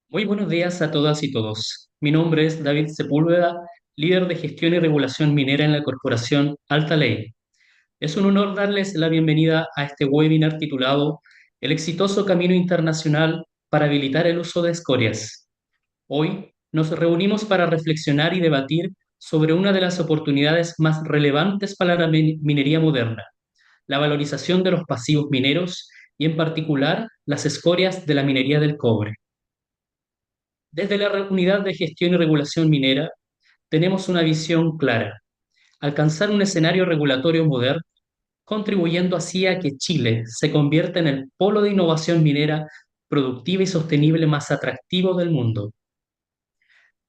Muy buenos días a todas y todos. Mi nombre es David Sepúlveda, líder de gestión y regulación minera en la corporación Alta Ley. Es un honor darles la bienvenida a este webinar titulado El exitoso camino internacional para habilitar el uso de escorias. Hoy nos reunimos para reflexionar y debatir sobre una de las oportunidades más relevantes para la minería moderna, la valorización de los pasivos mineros y en particular las escorias de la minería del cobre. Desde la Unidad de Gestión y Regulación Minera tenemos una visión clara: alcanzar un escenario regulatorio moderno, contribuyendo así a que Chile se convierta en el polo de innovación minera productiva y sostenible más atractivo del mundo.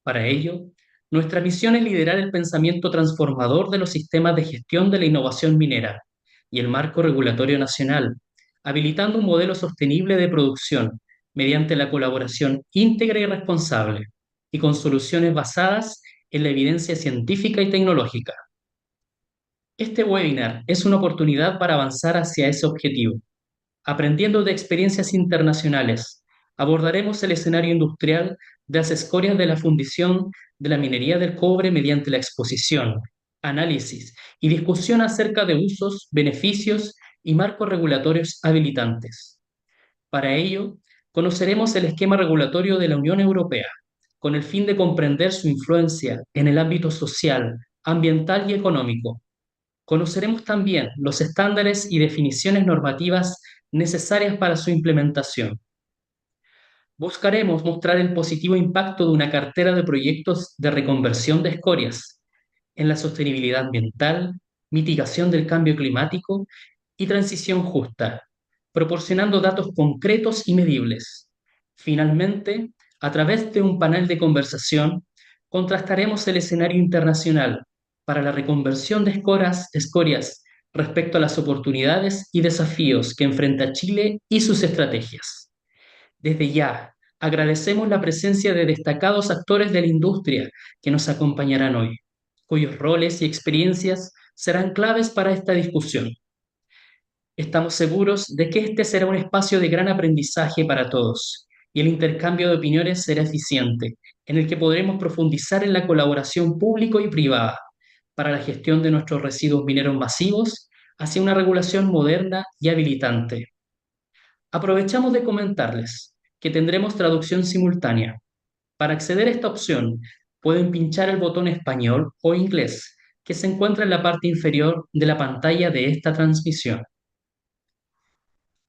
Para ello, nuestra misión es liderar el pensamiento transformador de los sistemas de gestión de la innovación minera y el marco regulatorio nacional, habilitando un modelo sostenible de producción mediante la colaboración íntegra y responsable, y con soluciones basadas en la evidencia científica y tecnológica. Este webinar es una oportunidad para avanzar hacia ese objetivo. Aprendiendo de experiencias internacionales, abordaremos el escenario industrial de las escorias de la fundición de la minería del cobre mediante la exposición, análisis y discusión acerca de usos, beneficios y marcos regulatorios habilitantes. Para ello, conoceremos el esquema regulatorio de la Unión Europea, con el fin de comprender su influencia en el ámbito social, ambiental y económico. Conoceremos también los estándares y definiciones normativas necesarias para su implementación. Buscaremos mostrar el positivo impacto de una cartera de proyectos de reconversión de escorias en la sostenibilidad ambiental, mitigación del cambio climático y transición justa, proporcionando datos concretos y medibles. Finalmente, a través de un panel de conversación, contrastaremos el escenario internacional para la reconversión de escorias respecto a las oportunidades y desafíos que enfrenta Chile y sus estrategias. Desde ya, agradecemos la presencia de destacados actores de la industria que nos acompañarán hoy, cuyos roles y experiencias serán claves para esta discusión. Estamos seguros de que este será un espacio de gran aprendizaje para todos y el intercambio de opiniones será eficiente, en el que podremos profundizar en la colaboración público y privada para la gestión de nuestros residuos mineros masivos hacia una regulación moderna y habilitante. Aprovechamos de comentarles que tendremos traducción simultánea. Para acceder a esta opción, pueden pinchar el botón español o inglés que se encuentra en la parte inferior de la pantalla de esta transmisión.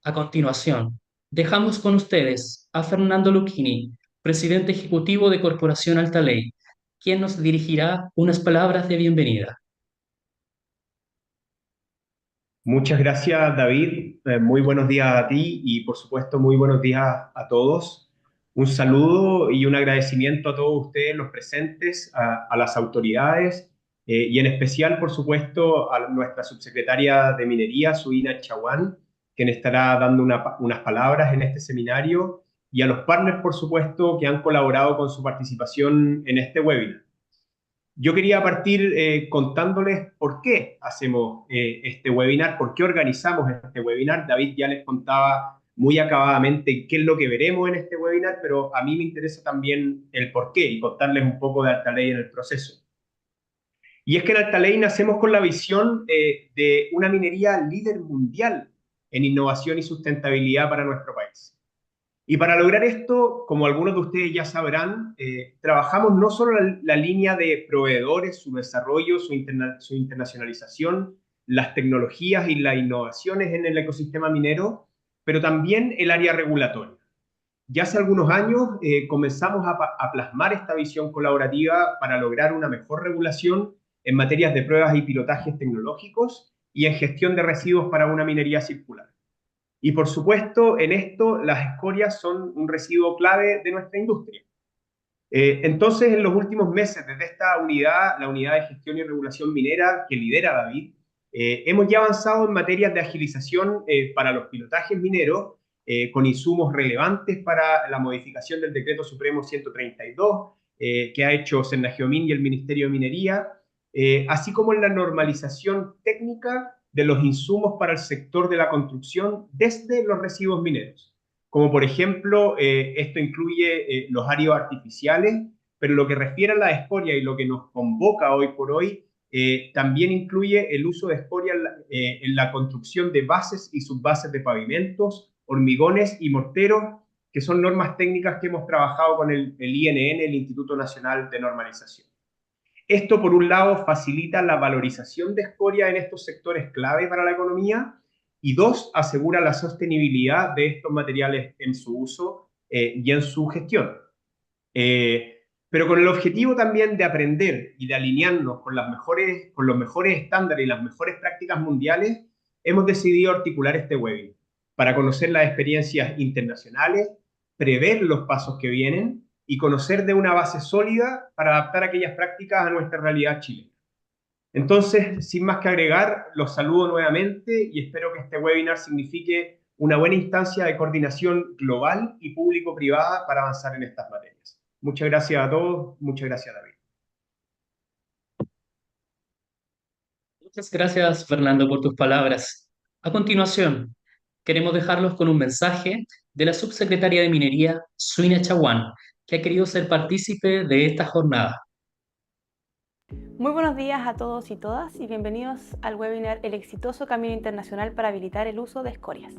A continuación, dejamos con ustedes a Fernando Lucchini, presidente ejecutivo de Corporación Alta Ley, quien nos dirigirá unas palabras de bienvenida. Muchas gracias, David. Muy buenos días a ti y, por supuesto, muy buenos días a todos. Un saludo y un agradecimiento a todos ustedes, los presentes, a las autoridades y en especial, por supuesto, a nuestra subsecretaria de Minería, Suina Chaguán, quien estará dando unas palabras en este seminario, y a los partners, por supuesto, que han colaborado con su participación en este webinar. Yo quería partir contándoles por qué hacemos este webinar, por qué organizamos este webinar. David ya les contaba muy acabadamente qué es lo que veremos en este webinar, pero a mí me interesa también el por qué y contarles un poco de Altaley en el proceso. Y es que en Altaley nacemos con la visión de una minería líder mundial en innovación y sustentabilidad para nuestro país. Y para lograr esto, como algunos de ustedes ya sabrán, trabajamos no solo la línea de proveedores, su desarrollo, su internacionalización, las tecnologías y las innovaciones en el ecosistema minero, pero también el área regulatoria. Ya hace algunos años comenzamos a plasmar esta visión colaborativa para lograr una mejor regulación en materias de pruebas y pilotajes tecnológicos y en gestión de residuos para una minería circular. Y por supuesto, en esto las escorias son un residuo clave de nuestra industria. Entonces, en los últimos meses, desde esta unidad, la unidad de gestión y regulación minera que lidera David, hemos ya avanzado en materias de agilización para los pilotajes mineros, con insumos relevantes para la modificación del Decreto Supremo 132, que ha hecho Sennageomin y el Ministerio de Minería, así como en la normalización técnica de los insumos para el sector de la construcción desde los residuos mineros. como por ejemplo, esto incluye los áridos artificiales, pero lo que refiere a la escoria y lo que nos convoca hoy por hoy, también incluye el uso de escoria en la construcción de bases y subbases de pavimentos, hormigones y morteros, que son normas técnicas que hemos trabajado con el INN, el Instituto Nacional de Normalización. Esto, por un lado, facilita la valorización de escoria en estos sectores clave para la economía y dos, asegura la sostenibilidad de estos materiales en su uso y en su gestión. Pero con el objetivo también de aprender y de alinearnos con los mejores estándares y las mejores prácticas mundiales, hemos decidido articular este webinar para conocer las experiencias internacionales, prever los pasos que vienen y conocer de una base sólida para adaptar aquellas prácticas a nuestra realidad chilena. Entonces, sin más que agregar, los saludo nuevamente y espero que este webinar signifique una buena instancia de coordinación global y público-privada para avanzar en estas materias. Muchas gracias a todos, muchas gracias, David. Muchas gracias, Fernando, por tus palabras. A continuación, queremos dejarlos con un mensaje de la subsecretaria de Minería, Suina Chaguán, que ha querido ser partícipe de esta jornada. Muy buenos días a todos y todas y bienvenidos al webinar El exitoso camino internacional para habilitar el uso de escorias.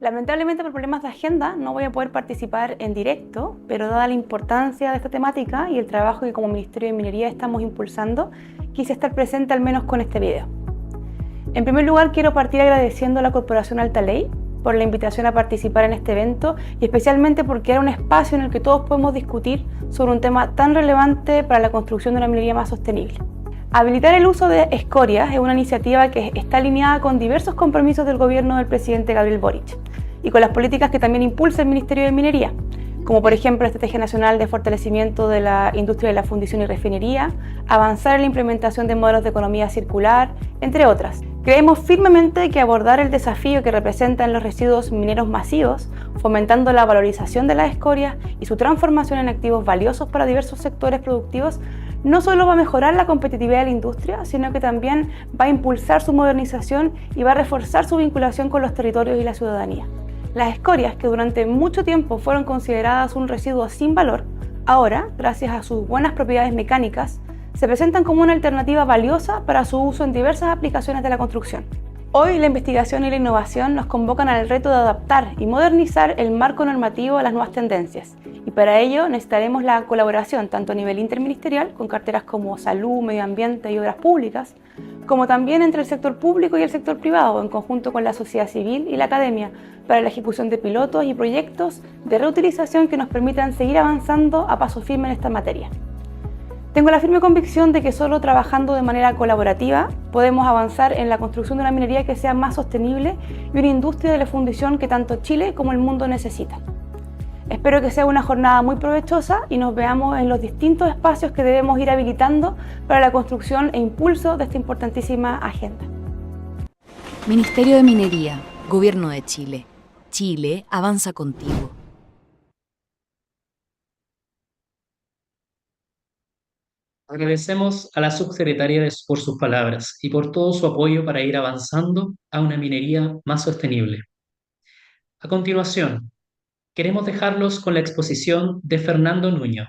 Lamentablemente por problemas de agenda no voy a poder participar en directo, pero dada la importancia de esta temática y el trabajo que como Ministerio de Minería estamos impulsando, quise estar presente al menos con este video. En primer lugar, quiero partir agradeciendo a la Corporación Alta Ley por la invitación a participar en este evento y especialmente porque era un espacio en el que todos podemos discutir sobre un tema tan relevante para la construcción de una minería más sostenible. Habilitar el uso de escorias es una iniciativa que está alineada con diversos compromisos del gobierno del presidente Gabriel Boric y con las políticas que también impulsa el Ministerio de Minería, como por ejemplo la Estrategia Nacional de Fortalecimiento de la Industria de la Fundición y Refinería, avanzar en la implementación de modelos de economía circular, entre otras. Creemos firmemente que abordar el desafío que representan los residuos mineros masivos, fomentando la valorización de las escorias y su transformación en activos valiosos para diversos sectores productivos, no solo va a mejorar la competitividad de la industria, sino que también va a impulsar su modernización y va a reforzar su vinculación con los territorios y la ciudadanía. Las escorias, que durante mucho tiempo fueron consideradas un residuo sin valor, ahora, gracias a sus buenas propiedades mecánicas, se presentan como una alternativa valiosa para su uso en diversas aplicaciones de la construcción. Hoy la investigación y la innovación nos convocan al reto de adaptar y modernizar el marco normativo a las nuevas tendencias, y para ello necesitaremos la colaboración tanto a nivel interministerial, con carteras como salud, medio ambiente y obras públicas, como también entre el sector público y el sector privado, en conjunto con la sociedad civil y la academia, para la ejecución de pilotos y proyectos de reutilización que nos permitan seguir avanzando a paso firme en esta materia. Tengo la firme convicción de que solo trabajando de manera colaborativa podemos avanzar en la construcción de una minería que sea más sostenible y una industria de la fundición que tanto Chile como el mundo necesitan. Espero que sea una jornada muy provechosa y nos veamos en los distintos espacios que debemos ir habilitando para la construcción e impulso de esta importantísima agenda. Ministerio de Minería, Gobierno de Chile. Chile avanza contigo. Agradecemos a la subsecretaria por sus palabras y por todo su apoyo para ir avanzando a una minería más sostenible. A continuación, queremos dejarlos con la exposición de Fernando Nuño,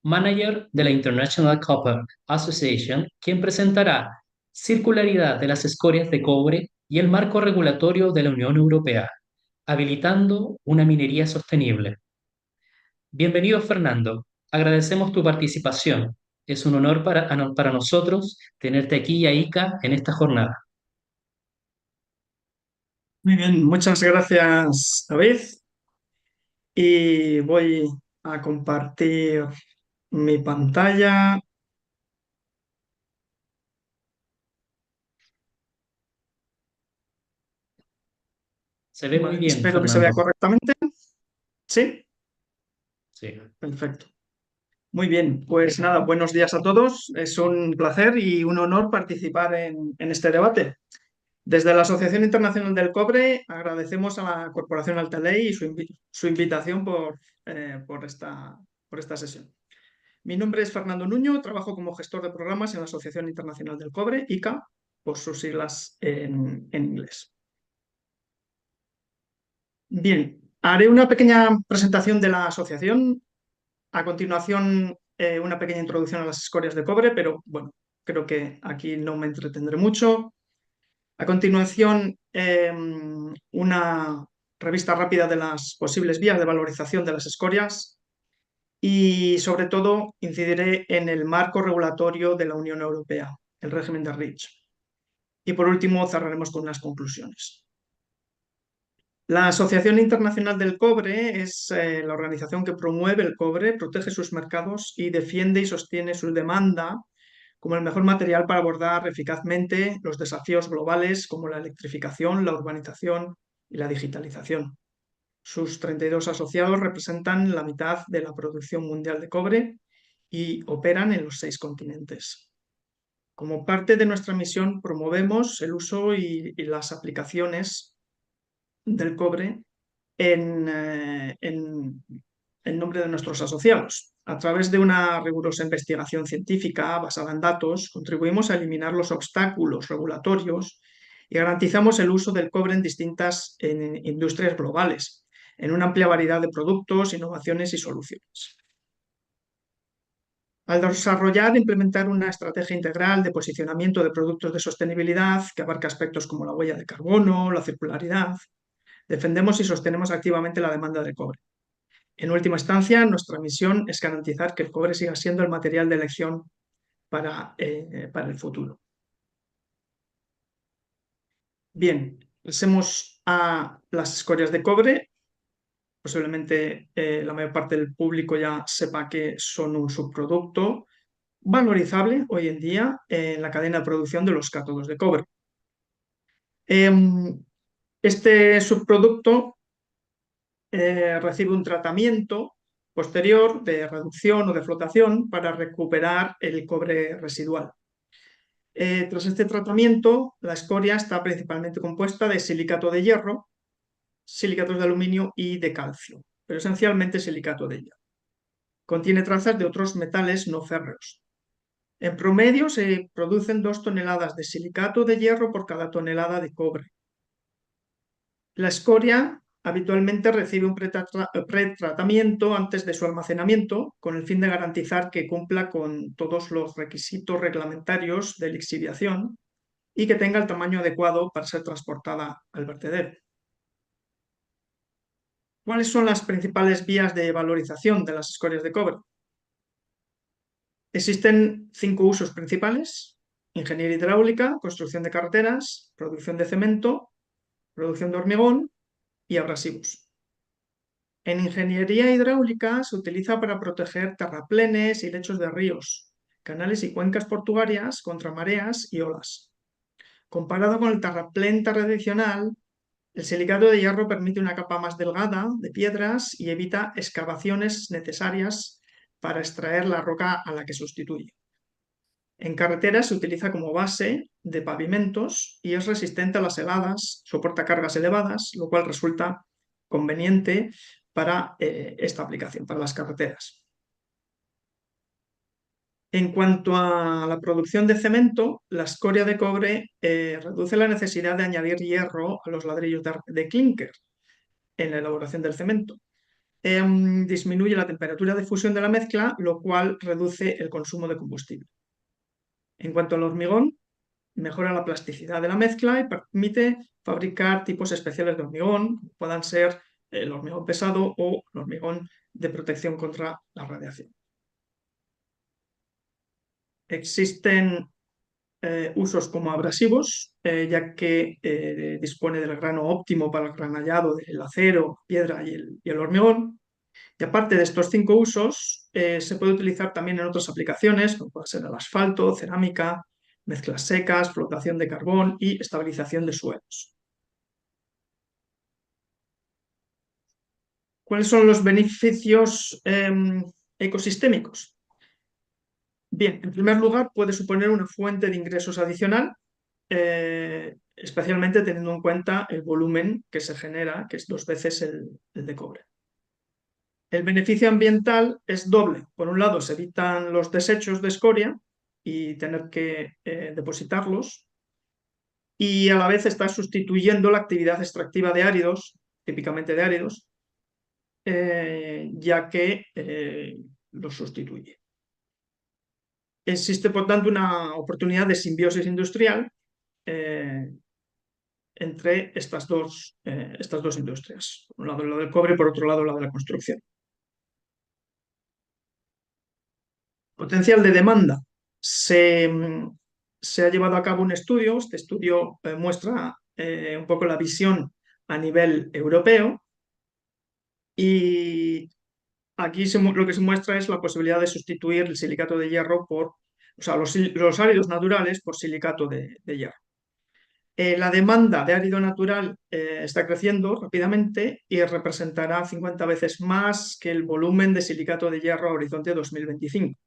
manager de la International Copper Association, quien presentará circularidad de las escorias de cobre y el marco regulatorio de la Unión Europea, habilitando una minería sostenible. Bienvenido, Fernando. Agradecemos tu participación. Es un honor para nosotros tenerte aquí y a ICA en esta jornada. Muy bien, muchas gracias, David. Y voy a compartir mi pantalla. Se ve muy Vale, bien, espero que se vea Fernando. correctamente. ¿Sí? Sí. Perfecto. Muy bien, pues nada, buenos días a todos. Es un placer y un honor participar en este debate. Desde la Asociación Internacional del Cobre agradecemos a la Corporación Alta Ley y su invitación por esta sesión. Mi nombre es Fernando Nuño, trabajo como gestor de programas en la Asociación Internacional del Cobre, ICA, por sus siglas en inglés. Bien, Haré una pequeña presentación de la asociación. A continuación, una pequeña introducción a las escorias de cobre, pero bueno, creo que aquí no me entretendré mucho. A continuación, una revista rápida de las posibles vías de valorización de las escorias y, sobre todo, incidiré en el marco regulatorio de la Unión Europea, el régimen de REACH. Y, por último, cerraremos con unas conclusiones. La Asociación Internacional del Cobre es la organización que promueve el cobre, protege sus mercados y defiende y sostiene su demanda como el mejor material para abordar eficazmente los desafíos globales como la electrificación, la urbanización y la digitalización. Sus 32 asociados representan la mitad de la producción mundial de cobre y operan en los 6 continentes. Como parte de nuestra misión, promovemos el uso y las aplicaciones del cobre en nombre de nuestros asociados. A través de una rigurosa investigación científica basada en datos, contribuimos a eliminar los obstáculos regulatorios y garantizamos el uso del cobre en distintas industrias globales, en una amplia variedad de productos, innovaciones y soluciones. Al desarrollar e implementar una estrategia integral de posicionamiento de productos de sostenibilidad que abarca aspectos como la huella de carbono, la circularidad, defendemos y sostenemos activamente la demanda de cobre. En última instancia, nuestra misión es garantizar que el cobre siga siendo el material de elección para el futuro. Bien, pasemos a las escorias de cobre. Posiblemente la mayor parte del público ya sepa que son un subproducto valorizable hoy en día en la cadena de producción de los cátodos de cobre. Este subproducto recibe un tratamiento posterior de reducción o de flotación para recuperar el cobre residual. Tras este tratamiento, la escoria está principalmente compuesta de silicato de hierro, silicatos de aluminio y de calcio, pero esencialmente silicato de hierro. Contiene trazas de otros metales no férreos. En promedio se producen 2 toneladas de silicato de hierro por cada tonelada de cobre. La escoria habitualmente recibe un pretratamiento antes de su almacenamiento con el fin de garantizar que cumpla con todos los requisitos reglamentarios de lixiviación y que tenga el tamaño adecuado para ser transportada al vertedero. ¿Cuáles son las principales vías de valorización de las escorias de cobre? Existen 5 usos principales: ingeniería hidráulica, construcción de carreteras, producción de cemento, producción de hormigón y abrasivos. En ingeniería hidráulica se utiliza para proteger terraplenes y lechos de ríos, canales y cuencas portuarias contra mareas y olas. Comparado con el terraplén tradicional, el silicato de hierro permite una capa más delgada de piedras y evita excavaciones necesarias para extraer la roca a la que sustituye. En carreteras se utiliza como base de pavimentos y es resistente a las heladas, soporta cargas elevadas, lo cual resulta conveniente para esta aplicación, para las carreteras. En cuanto a la producción de cemento, la escoria de cobre reduce la necesidad de añadir hierro a los ladrillos de clínker en la elaboración del cemento. Disminuye la temperatura de fusión de la mezcla, lo cual reduce el consumo de combustible. En cuanto al hormigón, mejora la plasticidad de la mezcla y permite fabricar tipos especiales de hormigón, como puedan ser el hormigón pesado o el hormigón de protección contra la radiación. Existen usos como abrasivos, ya que dispone del grano óptimo para el granallado del acero, piedra y el hormigón. Y aparte de estos 5 usos, se puede utilizar también en otras aplicaciones, como puede ser el asfalto, cerámica, mezclas secas, flotación de carbón y estabilización de suelos. ¿Cuáles son los beneficios ecosistémicos? Bien, en primer lugar, puede suponer una fuente de ingresos adicional, especialmente teniendo en cuenta el volumen que se genera, que es 2 veces el de cobre. El beneficio ambiental es doble. Por un lado, se evitan los desechos de escoria y tener que depositarlos, y a la vez está sustituyendo la actividad extractiva de áridos, típicamente de áridos, ya que los sustituye. Existe, por tanto, una oportunidad de simbiosis industrial entre estas dos industrias. Por un lado la del cobre y por otro lado la de la construcción. Potencial de demanda. Se ha llevado a cabo un estudio. Este estudio muestra un poco la visión a nivel europeo y aquí lo que se muestra es la posibilidad de sustituir el silicato de hierro por, o sea, los áridos naturales por silicato de hierro. La demanda de árido natural está creciendo rápidamente y representará 50 veces más que el volumen de silicato de hierro a horizonte 2025.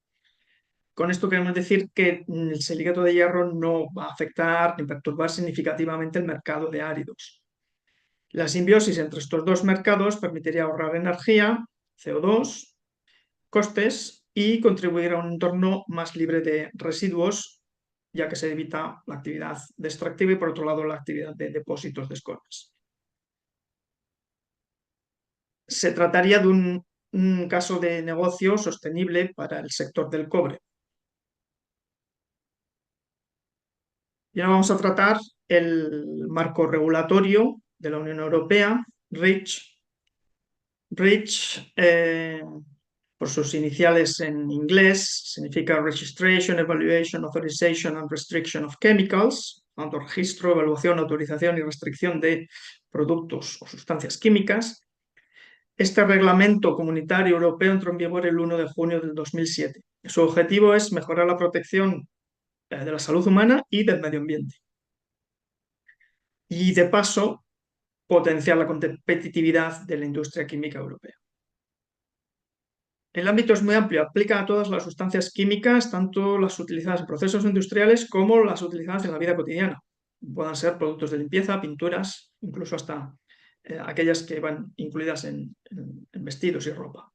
Con esto queremos decir que el silicato de hierro no va a afectar ni perturbar significativamente el mercado de áridos. La simbiosis entre estos dos mercados permitiría ahorrar energía, CO2, costes y contribuir a un entorno más libre de residuos, ya que se evita la actividad extractiva y, por otro lado, la actividad de depósitos de escombros. Se trataría de un caso de negocio sostenible para el sector del cobre. Y ahora vamos a tratar el marco regulatorio de la Unión Europea, REACH. REACH, por sus iniciales en inglés, significa Registration, Evaluation, Authorization and Restriction of Chemicals, tanto registro, evaluación, autorización y restricción de productos o sustancias químicas. Este reglamento comunitario europeo entró en vigor el 1 de junio del 2007. Su objetivo es mejorar la protección de la salud humana y del medio ambiente. Y de paso, potenciar la competitividad de la industria química europea. El ámbito es muy amplio, aplica a todas las sustancias químicas, tanto las utilizadas en procesos industriales como las utilizadas en la vida cotidiana. Puedan ser productos de limpieza, pinturas, incluso hasta aquellas que van incluidas en vestidos y ropa.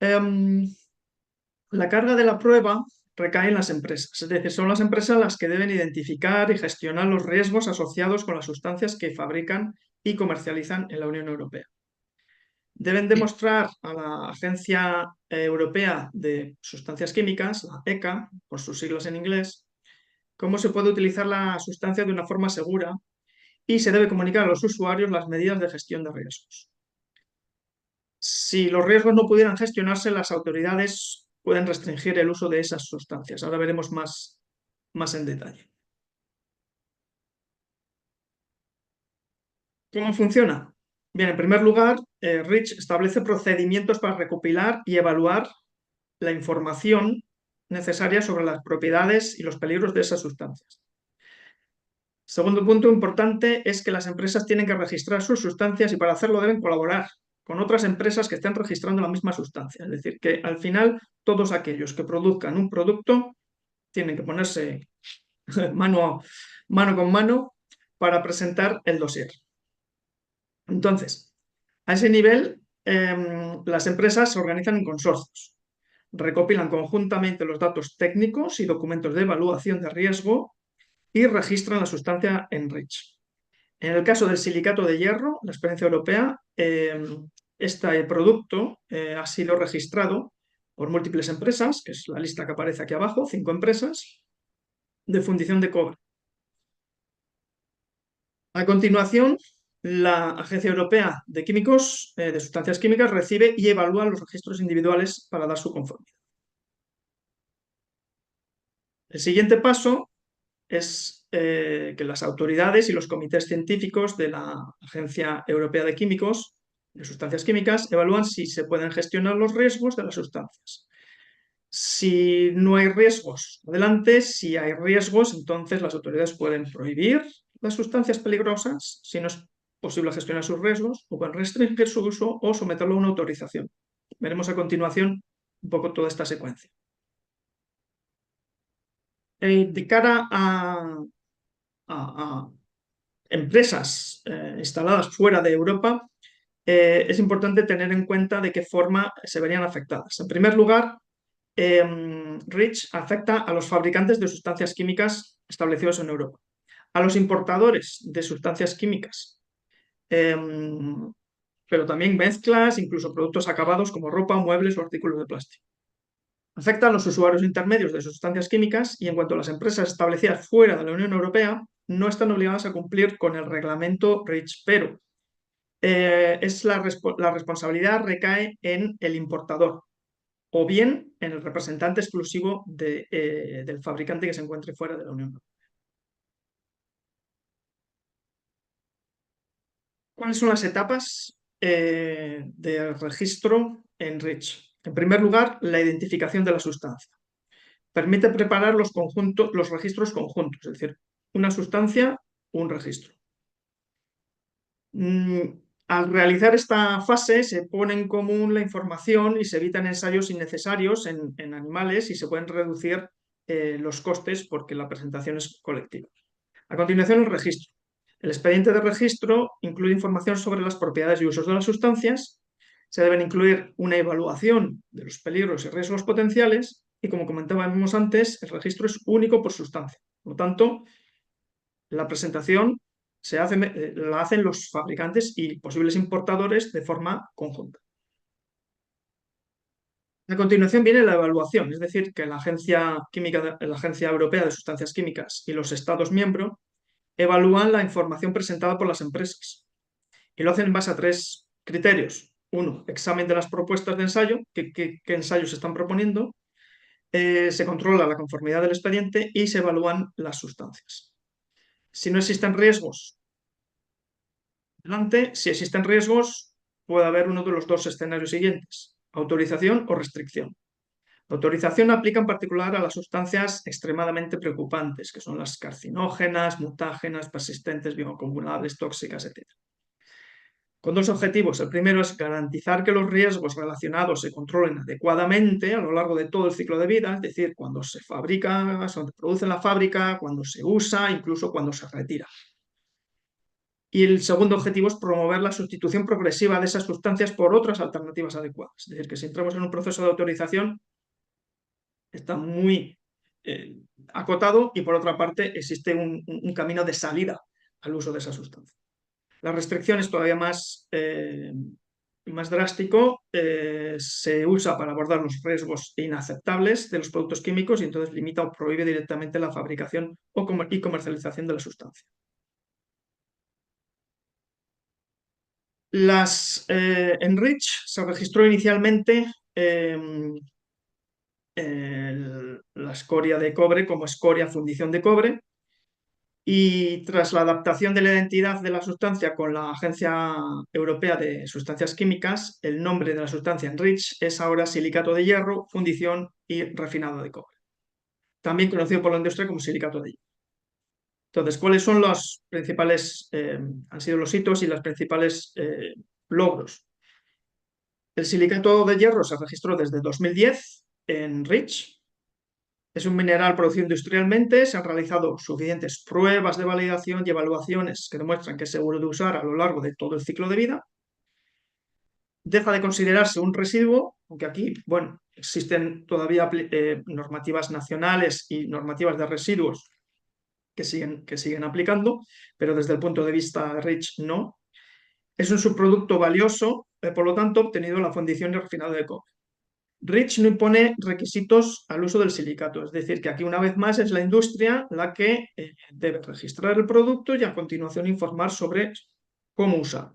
La carga de la prueba recae en las empresas, es decir, son las empresas las que deben identificar y gestionar los riesgos asociados con las sustancias que fabrican y comercializan en la Unión Europea. Deben demostrar a la Agencia Europea de Sustancias Químicas, la ECA, por sus siglas en inglés, cómo se puede utilizar la sustancia de una forma segura y se debe comunicar a los usuarios las medidas de gestión de riesgos. Si los riesgos no pudieran gestionarse, las autoridades pueden restringir el uso de esas sustancias. Ahora veremos más en detalle. ¿Cómo funciona? Bien, en primer lugar, REACH establece procedimientos para recopilar y evaluar la información necesaria sobre las propiedades y los peligros de esas sustancias. Segundo punto importante es que las empresas tienen que registrar sus sustancias y para hacerlo deben colaborar con otras empresas que estén registrando la misma sustancia. Es decir, que al final todos aquellos que produzcan un producto tienen que ponerse mano con mano para presentar el dossier. Entonces, a ese nivel, las empresas se organizan en consorcios, recopilan conjuntamente los datos técnicos y documentos de evaluación de riesgo y registran la sustancia en REACH. En el caso del silicato de hierro, la experiencia europea, este producto ha sido registrado por múltiples empresas, que es la lista que aparece aquí abajo, 5 empresas de fundición de cobre. A continuación, la Agencia Europea de Químicos, de Sustancias Químicas, recibe y evalúa los registros individuales para dar su conformidad. El siguiente paso es que las autoridades y los comités científicos de la Agencia Europea de Químicos, de Sustancias Químicas, evalúan si se pueden gestionar los riesgos de las sustancias. Si no hay riesgos, adelante. Si hay riesgos, entonces las autoridades pueden prohibir las sustancias peligrosas si no es posible gestionar sus riesgos, o pueden restringir su uso o someterlo a una autorización. Veremos a continuación un poco toda esta secuencia. De cara a empresas instaladas fuera de Europa, es importante tener en cuenta de qué forma se verían afectadas. En primer lugar, REACH afecta a los fabricantes de sustancias químicas establecidos en Europa, a los importadores de sustancias químicas, pero también mezclas, incluso productos acabados como ropa, muebles o artículos de plástico. Afecta a los usuarios intermedios de sustancias químicas y en cuanto a las empresas establecidas fuera de la Unión Europea, no están obligadas a cumplir con el reglamento REACH, pero la responsabilidad recae en el importador o bien en el representante exclusivo del fabricante que se encuentre fuera de la Unión Europea. ¿Cuáles son las etapas de registro en REACH? En primer lugar, la identificación de la sustancia. Permite preparar los registros conjuntos, es decir, una sustancia, un registro. Al realizar esta fase se pone en común la información y se evitan ensayos innecesarios en animales y se pueden reducir los costes porque la presentación es colectiva. A continuación, el registro. El expediente de registro incluye información sobre las propiedades y usos de las sustancias. Se deben incluir una evaluación de los peligros y riesgos potenciales y, como comentábamos antes, el registro es único por sustancia. Por lo tanto, la presentación la hacen los fabricantes y posibles importadores de forma conjunta. A continuación viene la evaluación, es decir, que la Agencia Europea de Sustancias Químicas y los Estados miembros evalúan la información presentada por las empresas y lo hacen en base a 3 criterios. 1, examen de las propuestas de ensayo, qué ensayos se están proponiendo, se controla la conformidad del expediente y se evalúan las sustancias. Si no existen riesgos, adelante. Si existen riesgos, puede haber uno de los 2 escenarios siguientes: autorización o restricción. La autorización aplica en particular a las sustancias extremadamente preocupantes, que son las carcinógenas, mutágenas, persistentes, bioacumulables, tóxicas, etc. Con 2 objetivos. El primero es garantizar que los riesgos relacionados se controlen adecuadamente a lo largo de todo el ciclo de vida, es decir, cuando se fabrica, cuando se produce en la fábrica, cuando se usa, incluso cuando se retira. Y el segundo objetivo es promover la sustitución progresiva de esas sustancias por otras alternativas adecuadas. Es decir, que si entramos en un proceso de autorización, está muy acotado y por otra parte existe un camino de salida al uso de esa sustancia. La restricción es todavía más drástico, se usa para abordar los riesgos inaceptables de los productos químicos y entonces limita o prohíbe directamente la fabricación y comercialización de la sustancia. En REACH se registró inicialmente la escoria de cobre como escoria fundición de cobre, y tras la adaptación de la identidad de la sustancia con la Agencia Europea de Sustancias Químicas, el nombre de la sustancia en REACH es ahora silicato de hierro, fundición y refinado de cobre, también conocido por la industria como silicato de hierro. Entonces, ¿cuáles son los principales, han sido los hitos y los principales logros? El silicato de hierro se registró desde 2010 en REACH. Es un mineral producido industrialmente, se han realizado suficientes pruebas de validación y evaluaciones que demuestran que es seguro de usar a lo largo de todo el ciclo de vida. Deja de considerarse un residuo, aunque aquí, bueno, existen todavía normativas nacionales y normativas de residuos que siguen aplicando, pero desde el punto de vista de REACH no. Es un subproducto valioso, por lo tanto, obtenido la fundición y refinado de cobre. REACH no impone requisitos al uso del silicato, es decir, que aquí una vez más es la industria la que debe registrar el producto y a continuación informar sobre cómo usar.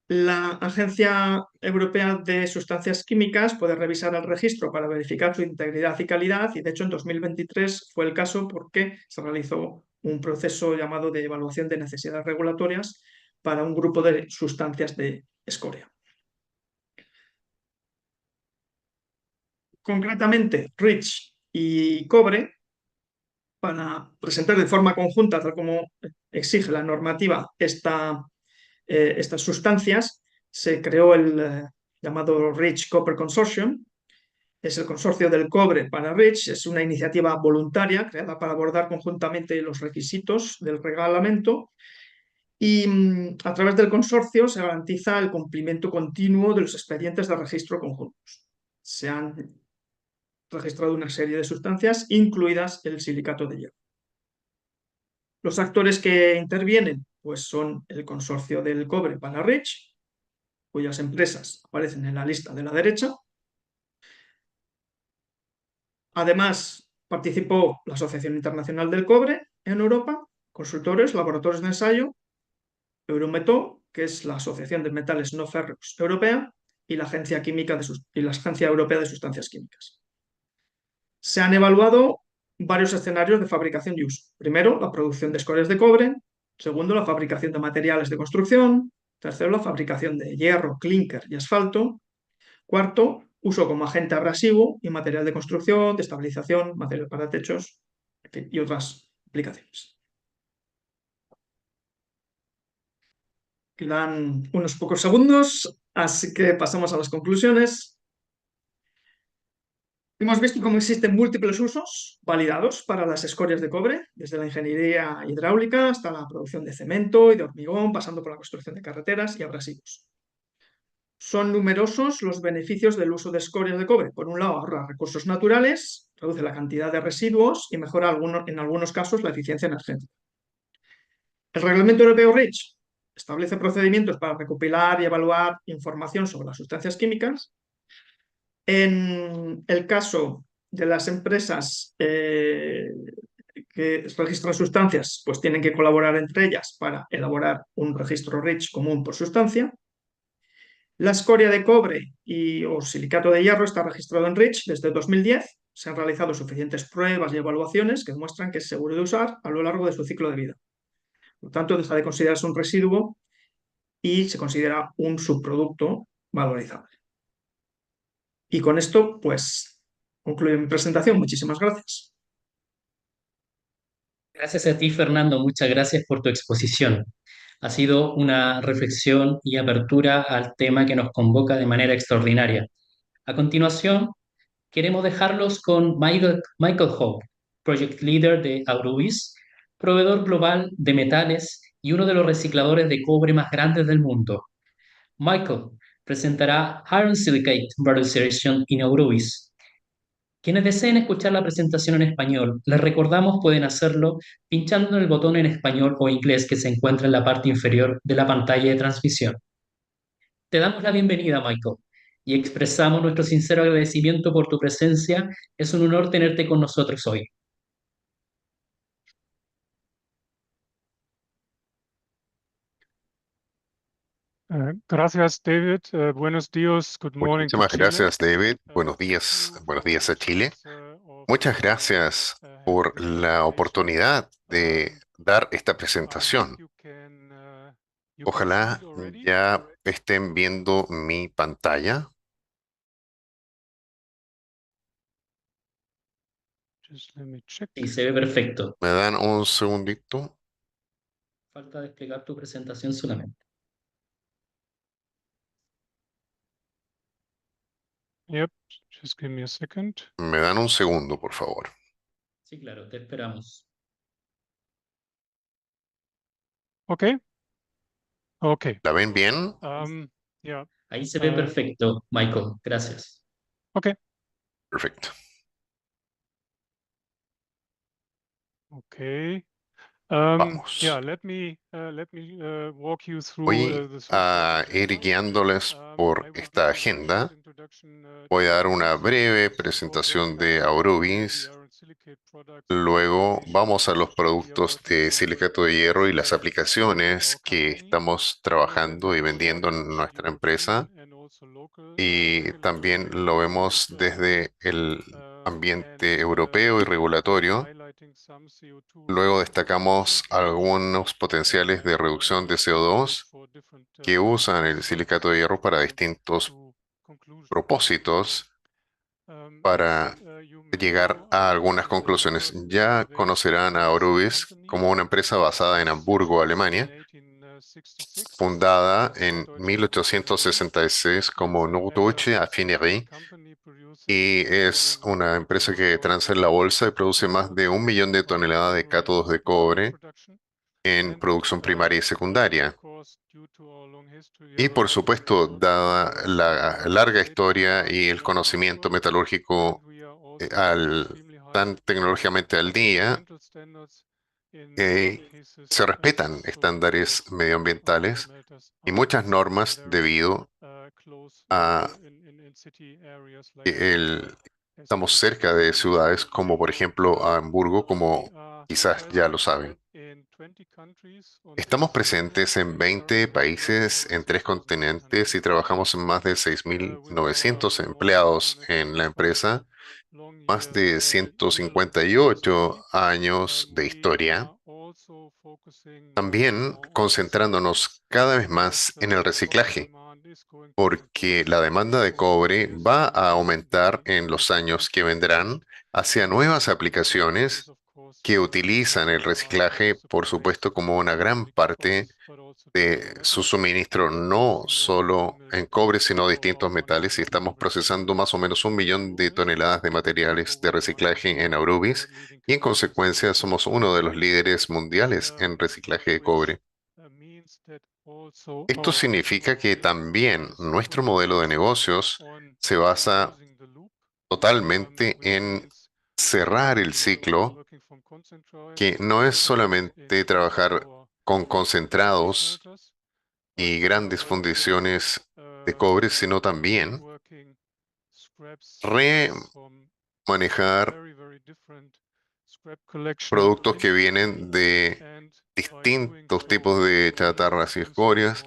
La Agencia Europea de Sustancias Químicas puede revisar el registro para verificar su integridad y calidad y de hecho en 2023 fue el caso porque se realizó un proceso llamado de evaluación de necesidades regulatorias para un grupo de sustancias de escoria. Concretamente, REACH y cobre, para presentar de forma conjunta, tal como exige la normativa, estas sustancias, se creó el llamado REACH Copper Consortium. Es el consorcio del cobre para REACH, es una iniciativa voluntaria creada para abordar conjuntamente los requisitos del reglamento y a través del consorcio se garantiza el cumplimiento continuo de los expedientes de registro conjuntos. Se han registrado una serie de sustancias, incluidas el silicato de hierro. Los actores que intervienen pues son el consorcio del cobre Panarich, cuyas empresas aparecen en la lista de la derecha. Además, participó la Asociación Internacional del Cobre en Europa, consultores, laboratorios de ensayo, Eurometaux, que es la Asociación de Metales No Férreos Europea, y la Agencia Europea de Sustancias Químicas. Se han evaluado varios escenarios de fabricación y uso. Primero, la producción de escorias de cobre. Segundo, la fabricación de materiales de construcción. Tercero, la fabricación de hierro, clínker y asfalto. Cuarto, uso como agente abrasivo y material de construcción, de estabilización, material para techos, en fin, y otras aplicaciones. Quedan unos pocos segundos, así que pasamos a las conclusiones. Hemos visto cómo existen múltiples usos validados para las escorias de cobre, desde la ingeniería hidráulica hasta la producción de cemento y de hormigón, pasando por la construcción de carreteras y abrasivos. Son numerosos los beneficios del uso de escorias de cobre. Por un lado, ahorra recursos naturales, reduce la cantidad de residuos y mejora en algunos casos la eficiencia energética. El Reglamento Europeo REACH establece procedimientos para recopilar y evaluar información sobre las sustancias químicas. En el caso de las empresas que registran sustancias, pues tienen que colaborar entre ellas para elaborar un registro REACH común por sustancia. La escoria de cobre o silicato de hierro está registrado en REACH desde 2010. Se han realizado suficientes pruebas y evaluaciones que demuestran que es seguro de usar a lo largo de su ciclo de vida. Por lo tanto, deja de considerarse un residuo y se considera un subproducto valorizable. Y con esto, pues, concluyo mi presentación. Muchísimas gracias. Gracias a ti, Fernando. Muchas gracias por tu exposición. Ha sido una reflexión y apertura al tema que nos convoca de manera extraordinaria. A continuación, queremos dejarlos con Michael Hope, Project Leader de Aurubis, proveedor global de metales y uno de los recicladores de cobre más grandes del mundo. Michael presentará Iron Silicate Valorization in Aurubis. Quienes deseen escuchar la presentación en español, les recordamos pueden hacerlo pinchando en el botón en español o inglés que se encuentra en la parte inferior de la pantalla de transmisión. Te damos la bienvenida, Michael, y expresamos nuestro sincero agradecimiento por tu presencia. Es un honor tenerte con nosotros hoy. Gracias, David. Buenos días. Good morning to Muchísimas Chile. gracias, David. Buenos días a Chile. Muchas gracias por la oportunidad de dar esta presentación. Ojalá ya estén viendo mi pantalla. Just let me check. Sí, se ve perfecto. ¿Me dan un segundito? Falta desplegar tu presentación solamente. Yep, just give me a second. Me dan un segundo, por favor. Sí, claro, te esperamos. Okay. Okay. ¿La ven bien? Yeah. Ahí se ve perfecto, Michael. Gracias. Okay. Perfecto. Okay. Vamos. Yeah, let me walk you through Voy a ir guiándoles por esta agenda. Voy a dar una breve presentación de Aurubis. Luego vamos a los productos de silicato de hierro y las aplicaciones que estamos trabajando y vendiendo en nuestra empresa. Y también lo vemos desde el ambiente europeo y regulatorio. Luego destacamos algunos potenciales de reducción de CO2 que usan el silicato de hierro para distintos propósitos para llegar a algunas conclusiones. Ya conocerán a Aurubis como una empresa basada en Hamburgo, Alemania, fundada en 1866 como Norddeutsche Affinerie, y es una empresa que transa en la bolsa y produce más de 1 millón de toneladas de cátodos de cobre en producción primaria y secundaria. Y por supuesto, dada la larga historia y el conocimiento metalúrgico tan tecnológicamente al día, se respetan estándares medioambientales y muchas normas debido a que estamos cerca de ciudades como por ejemplo Hamburgo, como quizás ya lo saben. Estamos presentes en 20 países, en 3 continentes y trabajamos en más de 6.900 empleados en la empresa, más de 158 años de historia, también concentrándonos cada vez más en el reciclaje, porque la demanda de cobre va a aumentar en los años que vendrán hacia nuevas aplicaciones que utilizan el reciclaje, por supuesto, como una gran parte de su suministro, no solo en cobre, sino distintos metales, y estamos procesando más o menos 1 millón de toneladas de materiales de reciclaje en Aurubis, y en consecuencia somos uno de los líderes mundiales en reciclaje de cobre. Esto significa que también nuestro modelo de negocios se basa totalmente en cerrar el ciclo, que no es solamente trabajar con concentrados y grandes fundiciones de cobre, sino también remanejar productos que vienen de distintos tipos de chatarras y escorias,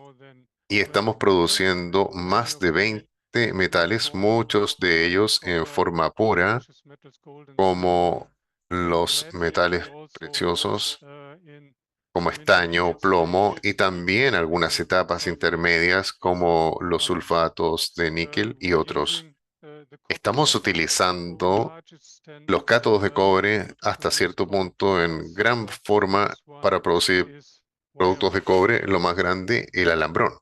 y estamos produciendo más de 20 metales, muchos de ellos en forma pura, como los metales preciosos, como estaño, plomo, y también algunas etapas intermedias como los sulfatos de níquel y otros. Estamos utilizando los cátodos de cobre hasta cierto punto en gran forma para producir productos de cobre, lo más grande, el alambrón.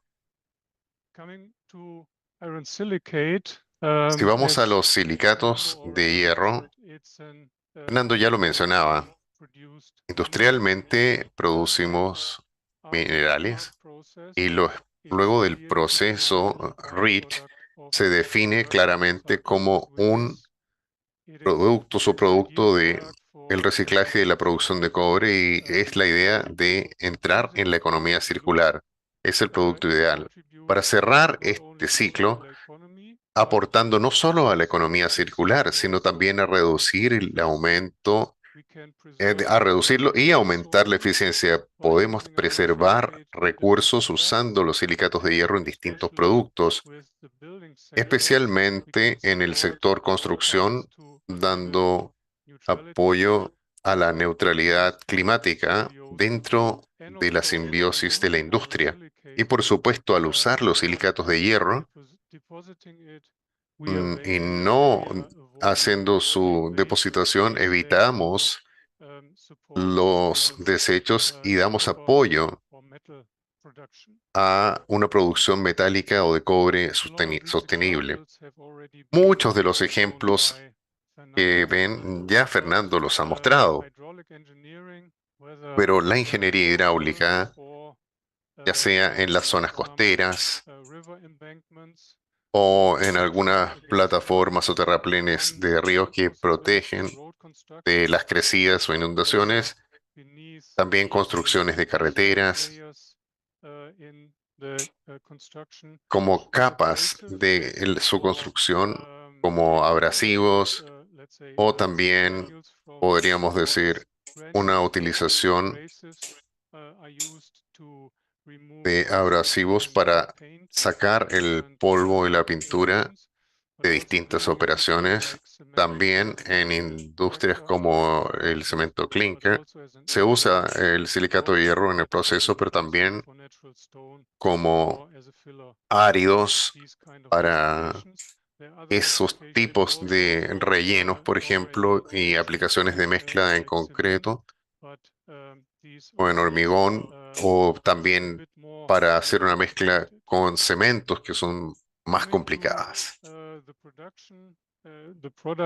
Si vamos a los silicatos de hierro, Fernando ya lo mencionaba, industrialmente producimos minerales y luego del proceso REACH se define claramente como un producto, subproducto de el reciclaje de la producción de cobre, y es la idea de entrar en la economía circular. Es el producto ideal. Para cerrar este ciclo, aportando no solo a la economía circular, sino también a reducir el aumento, a reducirlo y aumentar la eficiencia. Podemos preservar recursos usando los silicatos de hierro en distintos productos, especialmente en el sector construcción, dando apoyo a la neutralidad climática dentro de la simbiosis de la industria. Y por supuesto, al usar los silicatos de hierro y no haciendo su depositación, evitamos los desechos y damos apoyo a una producción metálica o de cobre sostenible. Muchos de los ejemplos que ven ya Fernando los ha mostrado, pero la ingeniería hidráulica, ya sea en las zonas costeras o en algunas plataformas o terraplenes de ríos que protegen de las crecidas o inundaciones, también construcciones de carreteras, como capas de su construcción, como abrasivos, o también podríamos decir una utilización de abrasivos para sacar el polvo y la pintura de distintas operaciones. También en industrias como el cemento clinker se usa el silicato de hierro en el proceso, pero también como áridos para esos tipos de rellenos, por ejemplo, y aplicaciones de mezcla en concreto o en hormigón, o también para hacer una mezcla con cementos que son más complicadas.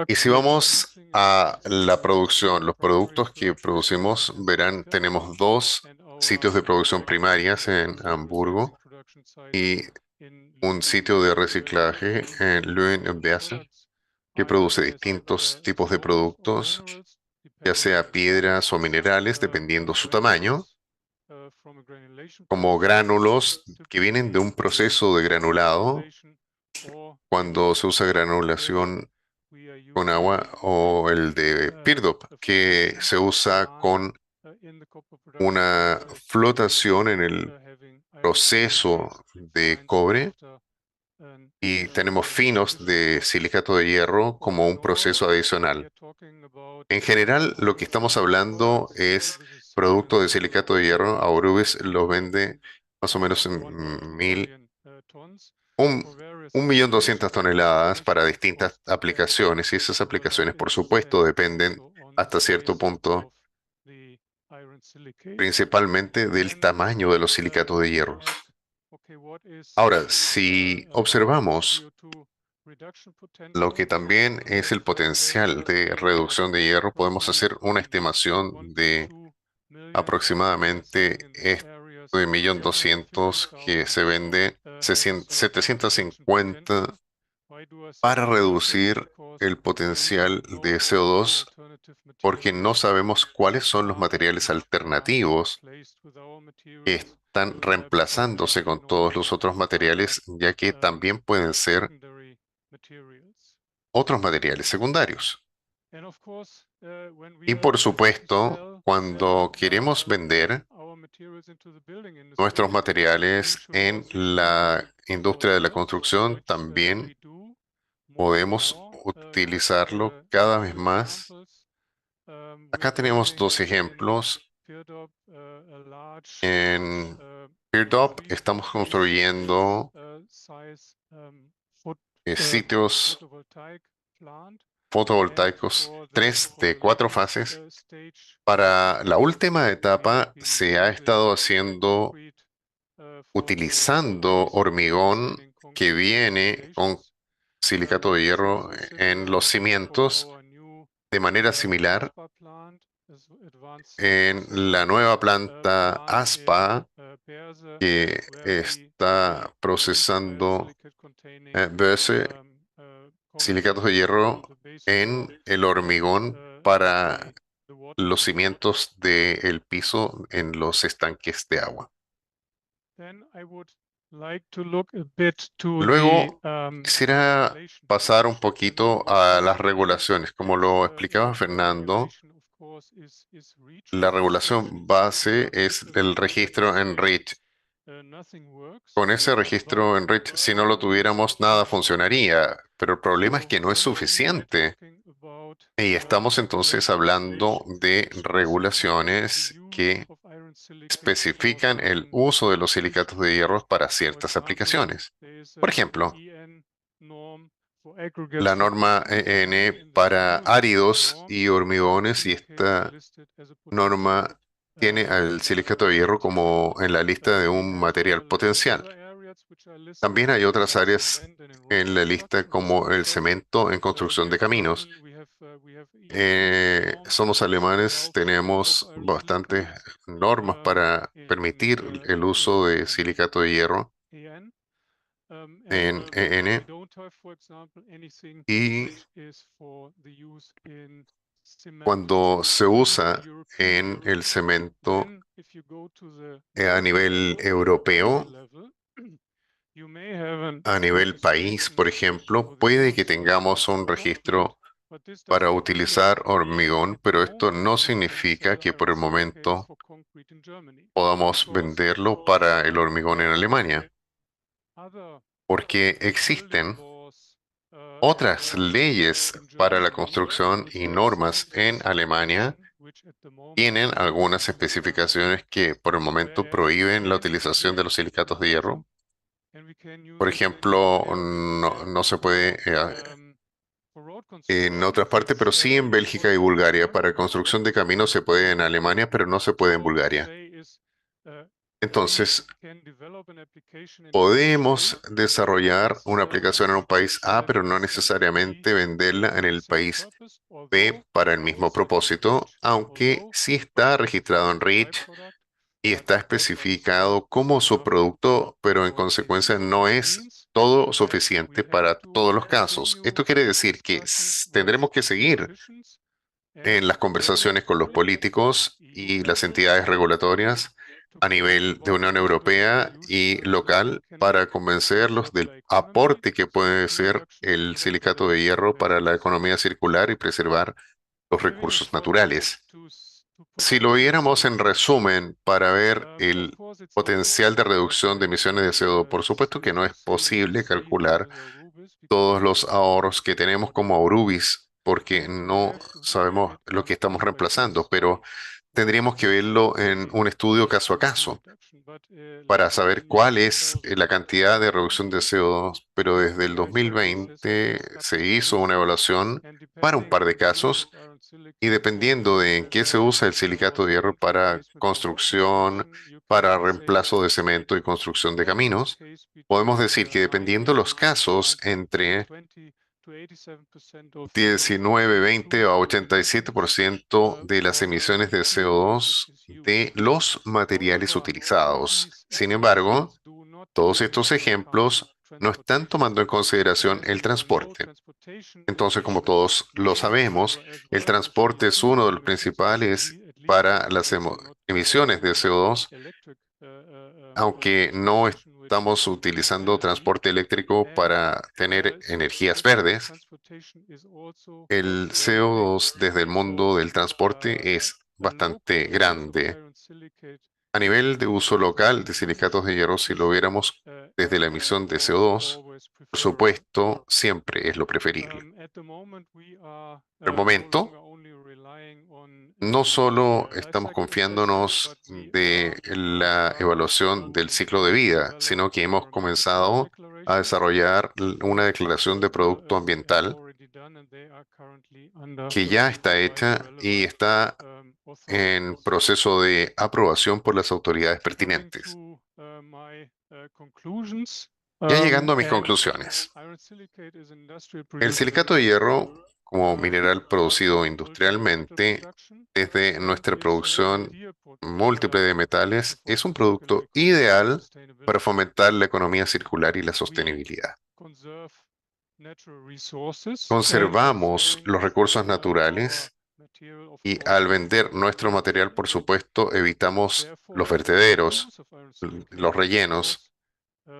Y si vamos a la producción, los productos que producimos, verán, tenemos 2 sitios de producción primarias en Hamburgo y un sitio de reciclaje en Lünen-Bessel, que produce distintos tipos de productos ya sea piedras o minerales, dependiendo su tamaño, como gránulos que vienen de un proceso de granulado, cuando se usa granulación con agua, o el de PIRDOP, que se usa con una flotación en el proceso de cobre, y tenemos finos de silicato de hierro como un proceso adicional. En general, lo que estamos hablando es producto de silicato de hierro. Aurubis lo vende más o menos en un, 1.200.000 toneladas para distintas aplicaciones, y esas aplicaciones, por supuesto, dependen hasta cierto punto principalmente del tamaño de los silicatos de hierro. Ahora, si observamos lo que también es el potencial de reducción de hierro, podemos hacer una estimación de aproximadamente esto de 1.200.000 que se vende 750 para reducir el potencial de CO2, porque no sabemos cuáles son los materiales alternativos que están reemplazándose con todos los otros materiales, ya que también pueden ser otros materiales secundarios. Y por supuesto, cuando queremos vender nuestros materiales en la industria de la construcción, también podemos utilizarlo cada vez más. Acá tenemos dos ejemplos. En PeerDOP estamos construyendo sitios fotovoltaicos 3 de 4 fases. Para la última etapa se ha estado haciendo utilizando hormigón que viene con silicato de hierro en los cimientos, de manera similar en la nueva planta ASPA, que está procesando Böse silicatos de hierro en el hormigón para los cimientos del piso en los estanques de agua. Luego, quisiera pasar un poquito a las regulaciones. Como lo explicaba Fernando, la regulación base es el registro en REACH. Con ese registro en REACH, si no lo tuviéramos, nada funcionaría, pero el problema es que no es suficiente. Y estamos entonces hablando de regulaciones que especifican el uso de los silicatos de hierro para ciertas aplicaciones. Por ejemplo, la norma EN para áridos y hormigones, y esta norma tiene al silicato de hierro como en la lista de un material potencial. También hay otras áreas en la lista como el cemento en construcción de caminos. Somos alemanes, tenemos bastantes normas para permitir el uso de silicato de hierro en EN, y cuando se usa en el cemento a nivel europeo, a nivel país, por ejemplo, puede que tengamos un registro para utilizar hormigón, pero esto no significa que por el momento podamos venderlo para el hormigón en Alemania, porque existen otras leyes para la construcción y normas en Alemania. Tienen algunas especificaciones que por el momento prohíben la utilización de los silicatos de hierro. Por ejemplo, no se puede en otras partes, pero sí en Bélgica y Bulgaria. Para construcción de caminos se puede en Alemania, pero no se puede en Bulgaria. Entonces, podemos desarrollar una aplicación en un país A, pero no necesariamente venderla en el país B para el mismo propósito, aunque sí está registrado en REACH y está especificado como subproducto, pero en consecuencia no es todo suficiente para todos los casos. Esto quiere decir que tendremos que seguir en las conversaciones con los políticos y las entidades regulatorias a nivel de Unión Europea y local para convencerlos del aporte que puede ser el silicato de hierro para la economía circular y preservar los recursos naturales. Si lo viéramos en resumen para ver el potencial de reducción de emisiones de CO2, por supuesto que no es posible calcular todos los ahorros que tenemos como Aurubis, porque no sabemos lo que estamos reemplazando, pero tendríamos que verlo en un estudio caso a caso para saber cuál es la cantidad de reducción de CO2, pero desde el 2020 se hizo una evaluación para un par de casos y dependiendo de en qué se usa el silicato de hierro para construcción, para reemplazo de cemento y construcción de caminos, podemos decir que dependiendo los casos, entre 19, 20 a 87% de las emisiones de CO2 de los materiales utilizados. Sin embargo, todos estos ejemplos no están tomando en consideración el transporte. Entonces, como todos lo sabemos, el transporte es uno de los principales para las emisiones de CO2, aunque no estamos utilizando transporte eléctrico para tener energías verdes. El CO2 desde el mundo del transporte es bastante grande. A nivel de uso local de silicatos de hierro, si lo viéramos desde la emisión de CO2, por supuesto, siempre es lo preferible. Por el momento, no solo estamos confiándonos de la evaluación del ciclo de vida, sino que hemos comenzado a desarrollar una declaración de producto ambiental que ya está hecha y está en proceso de aprobación por las autoridades pertinentes. Ya llegando a mis conclusiones. El silicato de hierro, como mineral producido industrialmente desde nuestra producción múltiple de metales, es un producto ideal para fomentar la economía circular y la sostenibilidad. Conservamos los recursos naturales y al vender nuestro material, por supuesto, evitamos los vertederos, los rellenos.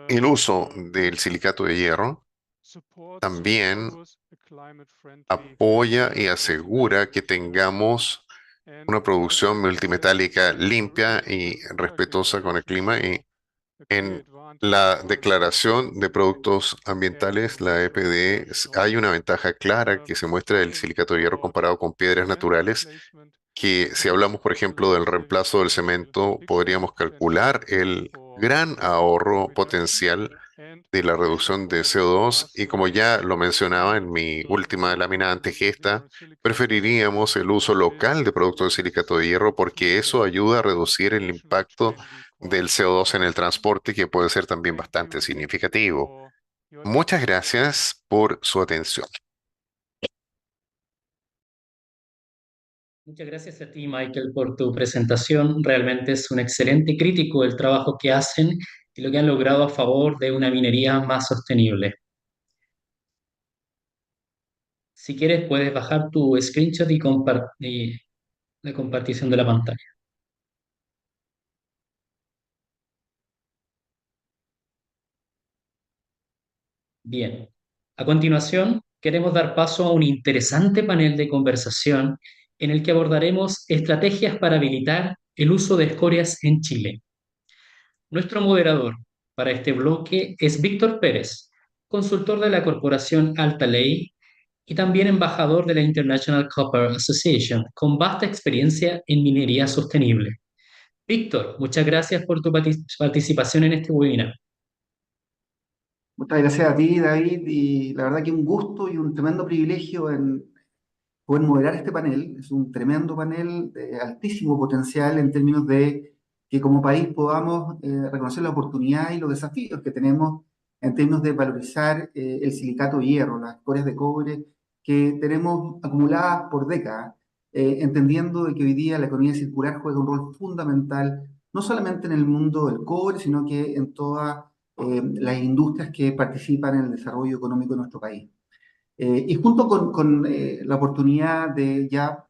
El uso del silicato de hierro también apoya y asegura que tengamos una producción multimetálica limpia y respetuosa con el clima. Y en la declaración de productos ambientales, la EPD, hay una ventaja clara que se muestra del silicato de hierro comparado con piedras naturales, que si hablamos, por ejemplo, del reemplazo del cemento, podríamos calcular el gran ahorro potencial de la reducción de CO2 y como ya lo mencionaba en mi última lámina antegesta, preferiríamos el uso local de productos de silicato de hierro porque eso ayuda a reducir el impacto del CO2 en el transporte, que puede ser también bastante significativo. Muchas gracias por su atención. Muchas gracias a ti, Michael, por tu presentación. Realmente es un excelente crítico del trabajo que hacen y lo que han logrado a favor de una minería más sostenible. Si quieres, puedes bajar tu screenshot y compartir la compartición de la pantalla. Bien. A continuación, queremos dar paso a un interesante panel de conversación en el que abordaremos estrategias para habilitar el uso de escorias en Chile. Nuestro moderador para este bloque es Víctor Pérez, consultor de la corporación Alta Ley y también embajador de la International Copper Association, con vasta experiencia en minería sostenible. Víctor, muchas gracias por tu participación en este webinar. Muchas gracias a ti, David, y la verdad que un gusto y un tremendo privilegio en poder moderar este panel. Es un tremendo panel de altísimo potencial en términos de que como país podamos reconocer la oportunidad y los desafíos que tenemos en términos de valorizar el silicato de hierro, las escorias de cobre que tenemos acumuladas por décadas, entendiendo de que hoy día la economía circular juega un rol fundamental, no solamente en el mundo del cobre, sino que en todas las industrias que participan en el desarrollo económico de nuestro país. Y junto con la oportunidad de ya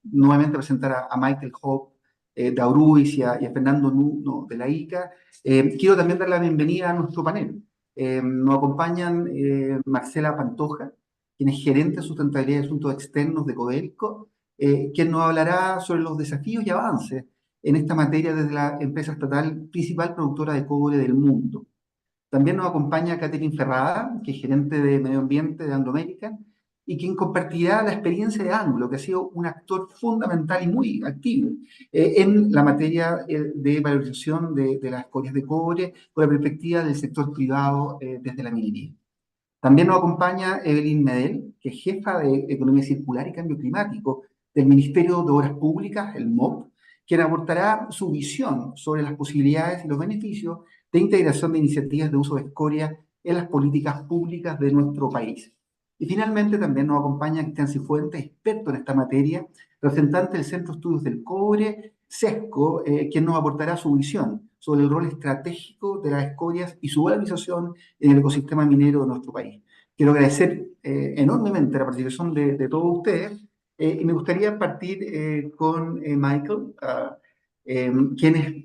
nuevamente presentar a Michael Hope de Aurubis y a Fernando Nuno de la ICA. Quiero también dar la bienvenida a nuestro panel. Nos acompañan Marcela Pantoja, quien es gerente de sustentabilidad y asuntos externos de Codelco, quien nos hablará sobre los desafíos y avances en esta materia desde la empresa estatal principal productora de cobre del mundo. También nos acompaña Catherine Ferrada, que es gerente de medio ambiente de Anglo American, y quien compartirá la experiencia de Anglo, que ha sido un actor fundamental y muy activo en la materia de valorización de las escorias de cobre con la perspectiva del sector privado desde la minería. También nos acompaña Evelyn Medel, que es jefa de Economía Circular y Cambio Climático del Ministerio de Obras Públicas, el MOP, quien aportará su visión sobre las posibilidades y los beneficios de integración de iniciativas de uso de escoria en las políticas públicas de nuestro país. Y finalmente también nos acompaña Cristian Cifuentes, experto en esta materia, representante del Centro de Estudios del Cobre, CESCO, quien nos aportará su visión sobre el rol estratégico de las escorias y su valorización en el ecosistema minero de nuestro país. Quiero agradecer enormemente la participación de todos ustedes y me gustaría partir con Michael, quienes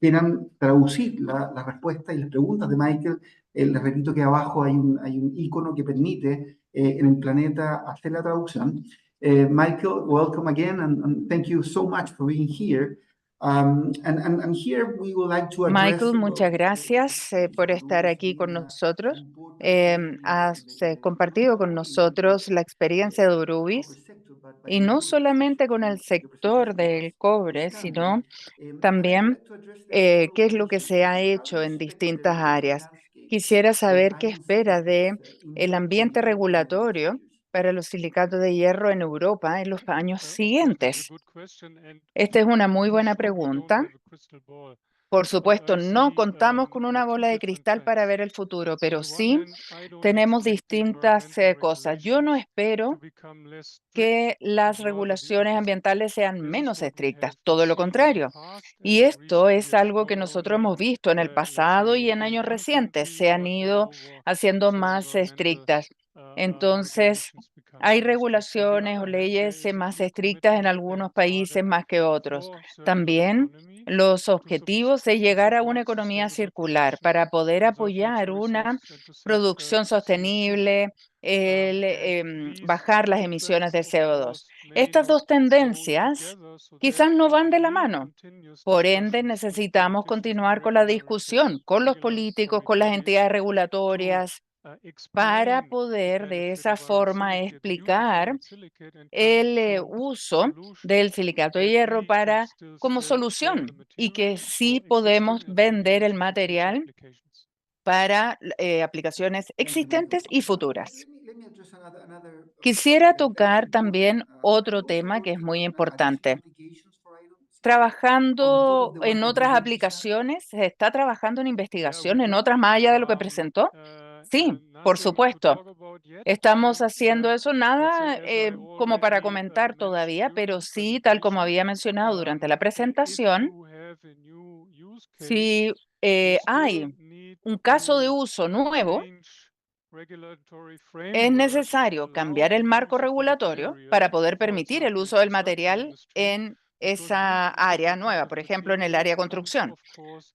quieran traducir la respuesta y las preguntas de Michael. Les repito que abajo hay un icono que permite en el planeta hacer la traducción. Michael, welcome again and thank you so much for being here. And here we would like to address Michael, muchas gracias por estar aquí con nosotros. Has compartido con nosotros la experiencia de Aurubis, y no solamente con el sector del cobre, sino también qué es lo que se ha hecho en distintas áreas. Quisiera saber qué espera de el ambiente regulatorio para los silicatos de hierro en Europa en los años siguientes. Esta es una muy buena pregunta. Por supuesto, no contamos con una bola de cristal para ver el futuro, pero sí tenemos distintas cosas. Yo no espero que las regulaciones ambientales sean menos estrictas, todo lo contrario. Y esto es algo que nosotros hemos visto en el pasado y en años recientes. Se han ido haciendo más estrictas. Entonces, hay regulaciones o leyes más estrictas en algunos países más que otros. También los objetivos de llegar a una economía circular para poder apoyar una producción sostenible, bajar las emisiones de CO2. Estas dos tendencias quizás no van de la mano. Por ende, necesitamos continuar con la discusión, con los políticos, con las entidades regulatorias, para poder de esa forma explicar el uso del silicato de hierro como solución y que sí podemos vender el material para aplicaciones existentes y futuras. Quisiera tocar también otro tema que es muy importante. Trabajando en otras aplicaciones, ¿se está trabajando en investigación en otras más allá de lo que presentó? Sí, por supuesto. Estamos haciendo eso, nada como para comentar todavía, pero sí, tal como había mencionado durante la presentación, si hay un caso de uso nuevo, es necesario cambiar el marco regulatorio para poder permitir el uso del material en esa área nueva, por ejemplo, en el área de construcción,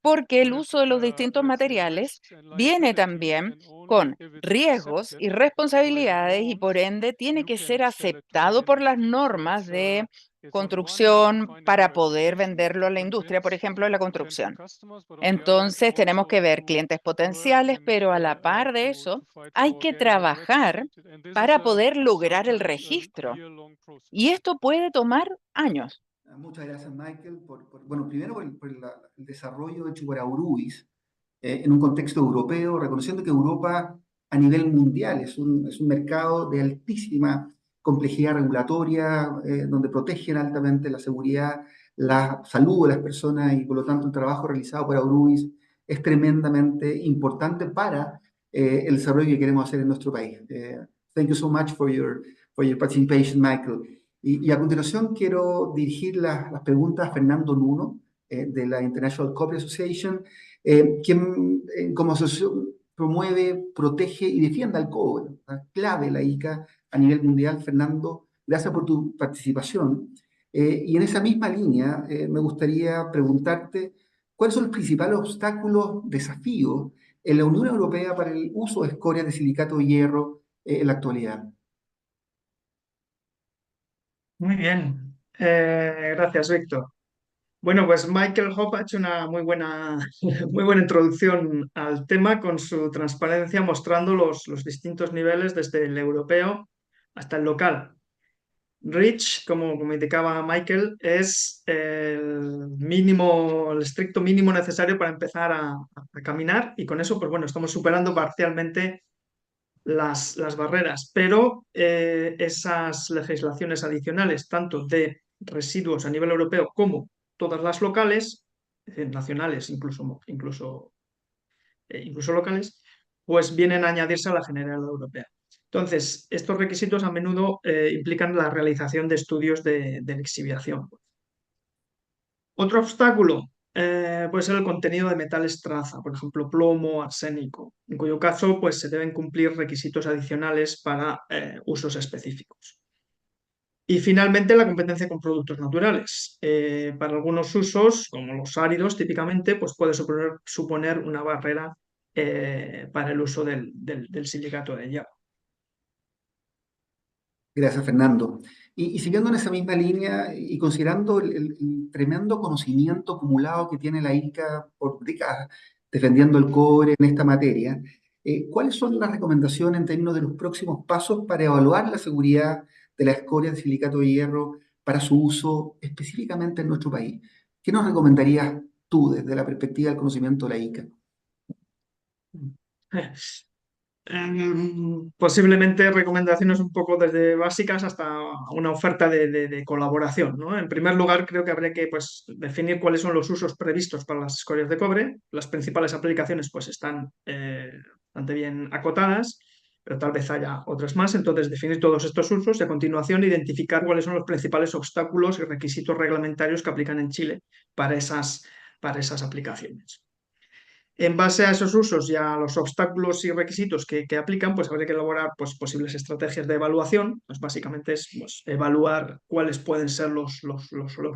porque el uso de los distintos materiales viene también con riesgos y responsabilidades y por ende tiene que ser aceptado por las normas de construcción para poder venderlo a la industria, por ejemplo, en la construcción. Entonces, tenemos que ver clientes potenciales, pero a la par de eso, hay que trabajar para poder lograr el registro. Y esto puede tomar años. Muchas gracias, Michael, bueno, primero por el desarrollo hecho por Aurubis en un contexto europeo, reconociendo que Europa a nivel mundial es un mercado de altísima complejidad regulatoria, donde protegen altamente la seguridad, la salud de las personas y por lo tanto el trabajo realizado por Aurubis es tremendamente importante para el desarrollo que queremos hacer en nuestro país. Thank you so much for your participation, Michael. Y a continuación quiero dirigir las preguntas a Fernando Nuno, de la International Copper Association, quien como asociación promueve, protege y defiende al cobre, clave la ICA a nivel mundial. Fernando, Gracias por tu participación. Y en esa misma línea, me gustaría preguntarte, ¿cuáles son los principales obstáculos, desafíos en la Unión Europea para el uso de escorias de silicato de hierro en la actualidad? Muy bien. Gracias, Víctor. Bueno, pues Michael Hope ha hecho una muy buena, muy buena introducción al tema con su transparencia mostrando los distintos niveles desde el europeo hasta el local. REACH, como indicaba Michael, es el mínimo, el estricto mínimo necesario para empezar a caminar y con eso, pues bueno, estamos superando parcialmente las barreras, pero esas legislaciones adicionales, tanto de residuos a nivel europeo como todas las locales, nacionales, incluso locales, pues vienen a añadirse a la general europea. Entonces, estos requisitos a menudo implican la realización de estudios de lixiviación. Otro obstáculo puede ser el contenido de metales traza, por ejemplo, plomo, arsénico, en cuyo caso pues, se deben cumplir requisitos adicionales para usos específicos. Y finalmente, la competencia con productos naturales. Para algunos usos, como los áridos, típicamente, pues puede suponer una barrera para el uso del silicato de hierro. Gracias, Fernando. Y siguiendo en esa misma línea y considerando el tremendo conocimiento acumulado que tiene la ICA por décadas defendiendo el cobre en esta materia, ¿cuáles son las recomendaciones en términos de los próximos pasos para evaluar la seguridad de la escoria de silicato de hierro para su uso específicamente en nuestro país? ¿Qué nos recomendarías tú desde la perspectiva del conocimiento de la ICA? Posiblemente recomendaciones un poco desde básicas hasta una oferta de colaboración, ¿no? En primer lugar, creo que habría que pues, definir cuáles son los usos previstos para las escorias de cobre. Las principales aplicaciones pues, están bastante bien acotadas, pero tal vez haya otras más. Entonces, definir todos estos usos y a continuación identificar cuáles son los principales obstáculos y requisitos reglamentarios que aplican en Chile para esas aplicaciones. En base a esos usos y a los obstáculos y requisitos que aplican, pues habría que elaborar pues, posibles estrategias de evaluación. Pues básicamente es pues, evaluar cuáles pueden ser los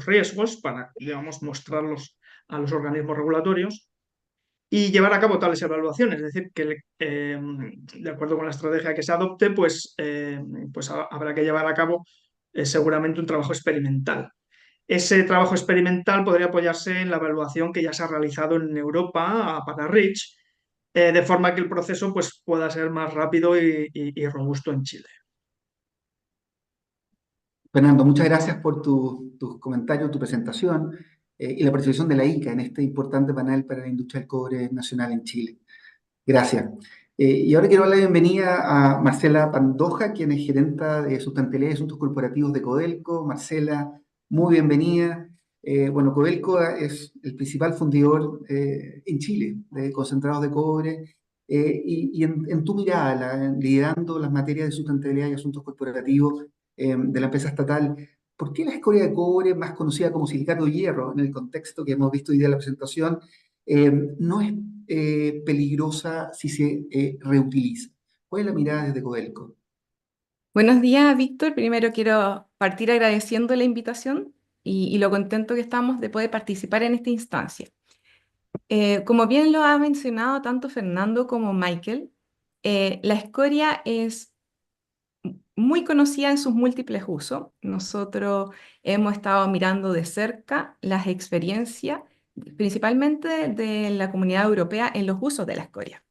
riesgos para, digamos, mostrarlos a los organismos regulatorios y llevar a cabo tales evaluaciones. Es decir, que de acuerdo con la estrategia que se adopte, pues habrá que llevar a cabo seguramente un trabajo experimental. Ese trabajo experimental podría apoyarse en la evaluación que ya se ha realizado en Europa para REACH, de forma que el proceso pues, pueda ser más rápido y robusto en Chile. Fernando, muchas gracias por tus comentarios, tu presentación y la participación de la ICA en este importante panel para la industria del cobre nacional en Chile. Gracias. Y ahora quiero darle la bienvenida a Marcela Pandoja, quien es gerenta de sustentabilidad y asuntos corporativos de Codelco. Marcela, muy bienvenida. Bueno, Codelco es el principal fundidor en Chile de concentrados de cobre y en tu mirada, liderando las materias de sustentabilidad y asuntos corporativos de la empresa estatal, ¿por qué la escoria de cobre, más conocida como silicato de hierro, en el contexto que hemos visto hoy día en la presentación, no es peligrosa si se reutiliza? ¿Cuál es la mirada desde Codelco? Buenos días, Víctor. Primero quiero partir agradeciendo la invitación y lo contento que estamos de poder participar en esta instancia. Como bien lo ha mencionado tanto Fernando como Michael, la escoria es muy conocida en sus múltiples usos. Nosotros hemos estado mirando de cerca las experiencias, principalmente de la Comunidad Europea, en los usos de la escoria.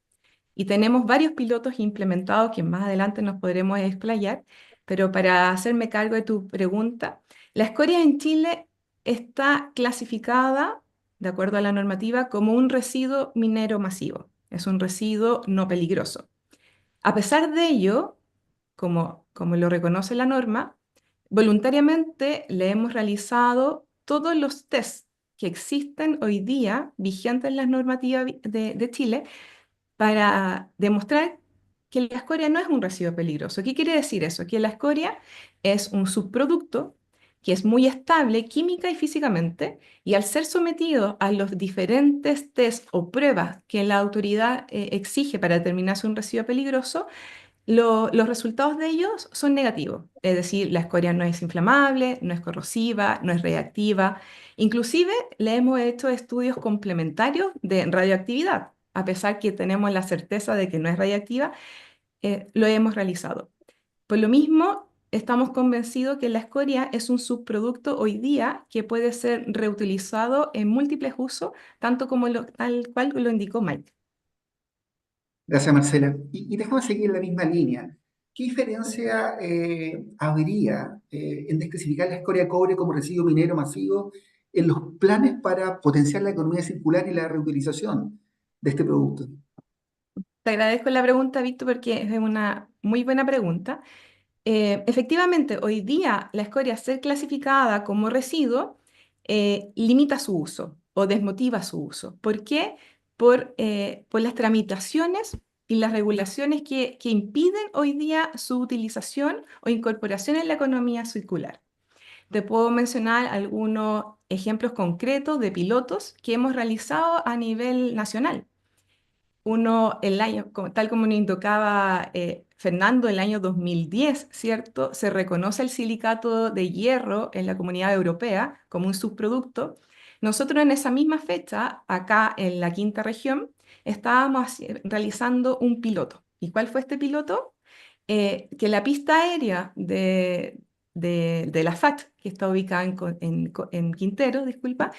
Y tenemos varios pilotos implementados que más adelante nos podremos explayar, pero para hacerme cargo de tu pregunta, la escoria en Chile está clasificada, de acuerdo a la normativa, como un residuo minero masivo. Es un residuo no peligroso. A pesar de ello, como lo reconoce la norma, voluntariamente le hemos realizado todos los tests que existen hoy día vigentes en las normativas de Chile para demostrar que la escoria no es un residuo peligroso. ¿Qué quiere decir eso? Que la escoria es un subproducto que es muy estable química y físicamente, y al ser sometido a los diferentes tests o pruebas que la autoridad exige para determinar si es un residuo peligroso, los resultados de ellos son negativos. Es decir, la escoria no es inflamable, no es corrosiva, no es reactiva. Inclusive le hemos hecho estudios complementarios de radioactividad. A pesar que tenemos la certeza de que no es radiactiva, lo hemos realizado. Por lo mismo, estamos convencidos que la escoria es un subproducto hoy día que puede ser reutilizado en múltiples usos, tanto como tal cual lo indicó Mike. Gracias, Marcela. Y déjame seguir en la misma línea. ¿Qué diferencia habría en desclasificar la escoria de cobre como residuo minero masivo en los planes para potenciar la economía circular y la reutilización de este producto? Te agradezco la pregunta, Víctor, porque es una muy buena pregunta. Efectivamente, hoy día la escoria ser clasificada como residuo limita su uso o desmotiva su uso. ¿Por qué? Por las tramitaciones y las regulaciones que impiden hoy día su utilización o incorporación en la economía circular. Te puedo mencionar algunos ejemplos concretos de pilotos que hemos realizado a nivel nacional. Uno, tal como nos indicaba Fernando, el año 2010, ¿cierto? Se reconoce el silicato de hierro en la Comunidad Europea como un subproducto. Nosotros en esa misma fecha, acá en la quinta región, estábamos realizando un piloto. ¿Y cuál fue este piloto? Que la pista aérea de la FAT, que está ubicada en Quintero, disculpa,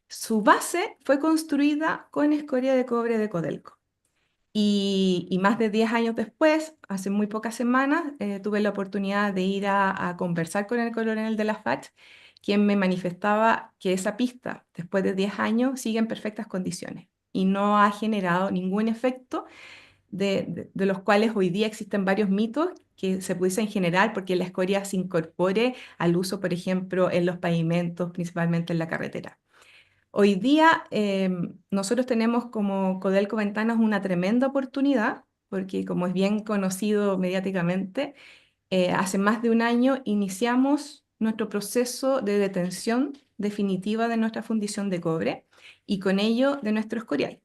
su base fue construida con escoria de cobre de Codelco. Y más de 10 años después, hace muy pocas semanas, tuve la oportunidad de ir a conversar con el coronel de la FACH, quien me manifestaba que esa pista, después de 10 años, sigue en perfectas condiciones y no ha generado ningún efecto de los cuales hoy día existen varios mitos que se pudiesen generar porque la escoria se incorpore al uso, por ejemplo, en los pavimentos, principalmente en la carretera. Hoy día nosotros tenemos como Codelco Ventanas una tremenda oportunidad, porque como es bien conocido mediáticamente, hace más de un año iniciamos nuestro proceso de detención definitiva de nuestra fundición de cobre y con ello de nuestro escorial.